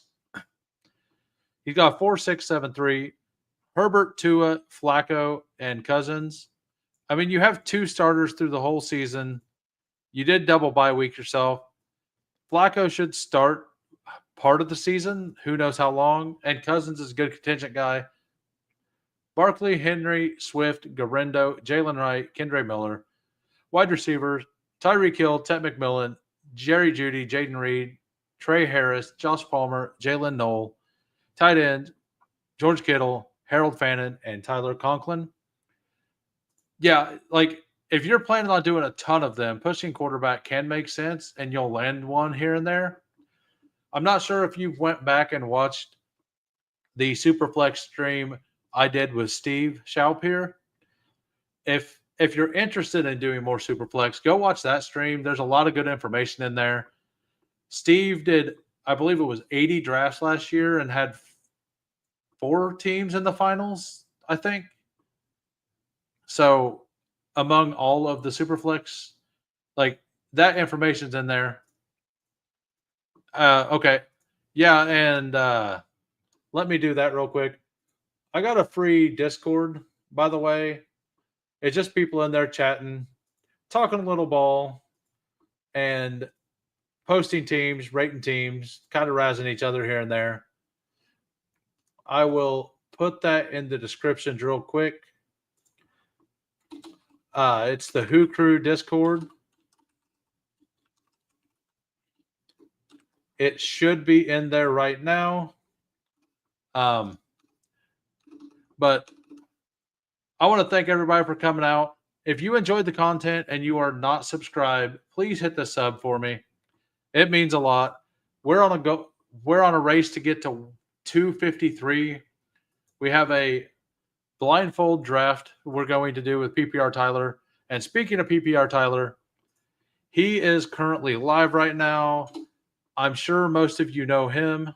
He's got 4-6-7-3. Herbert, Tua, Flacco, and Cousins. I mean, you have 2 starters through the whole season. You did double bye week yourself. Flacco should start part of the season. Who knows how long? And Cousins is a good contingent guy. Barkley, Henry, Swift, Garendo, Jalen Wright, Kendre Miller. Wide receivers, Tyreek Hill, Ted McMillan, Jerry Jeudy, Jaden Reed, Trey Harris, Josh Palmer, Jalen Knoll. Tight end, George Kittle, Harold Fannin, and Tyler Conklin. Yeah, like, if you're planning on doing a ton of them, pushing quarterback can make sense, and you'll land one here and there. I'm not sure if you went back and watched the Superflex stream I did with Steve Schaup here. If you're interested in doing more Superflex, go watch that stream. There's a lot of good information in there. Steve did, I believe it was 80 drafts last year and had 4 teams in the finals, I think. So among all of the Superflex, like, that information's in there. Okay. Yeah, and let me do that real quick. I got a free Discord, by the way. It's just people in there chatting, talking a little ball, and posting teams, rating teams, kind of razzing each other here and there. I will put that in the descriptions real quick. It's the Who Crew Discord. It should be in there right now. But I want to thank everybody for coming out. If you enjoyed the content and you are not subscribed, please hit the sub for me. It means a lot. We're on a race to get to 253. We have a blindfold draft we're going to do with PPR Tyler. And speaking of PPR Tyler, he is currently live right now. I'm sure most of you know him.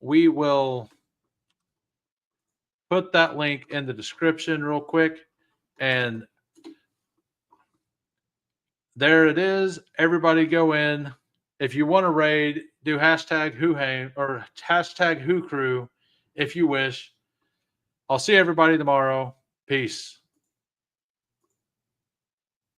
We will put that link in the description real quick. And there it is. Everybody go in. If you want to raid, do hashtag WhoHang or hashtag WhoCrew if you wish. I'll see everybody tomorrow. Peace.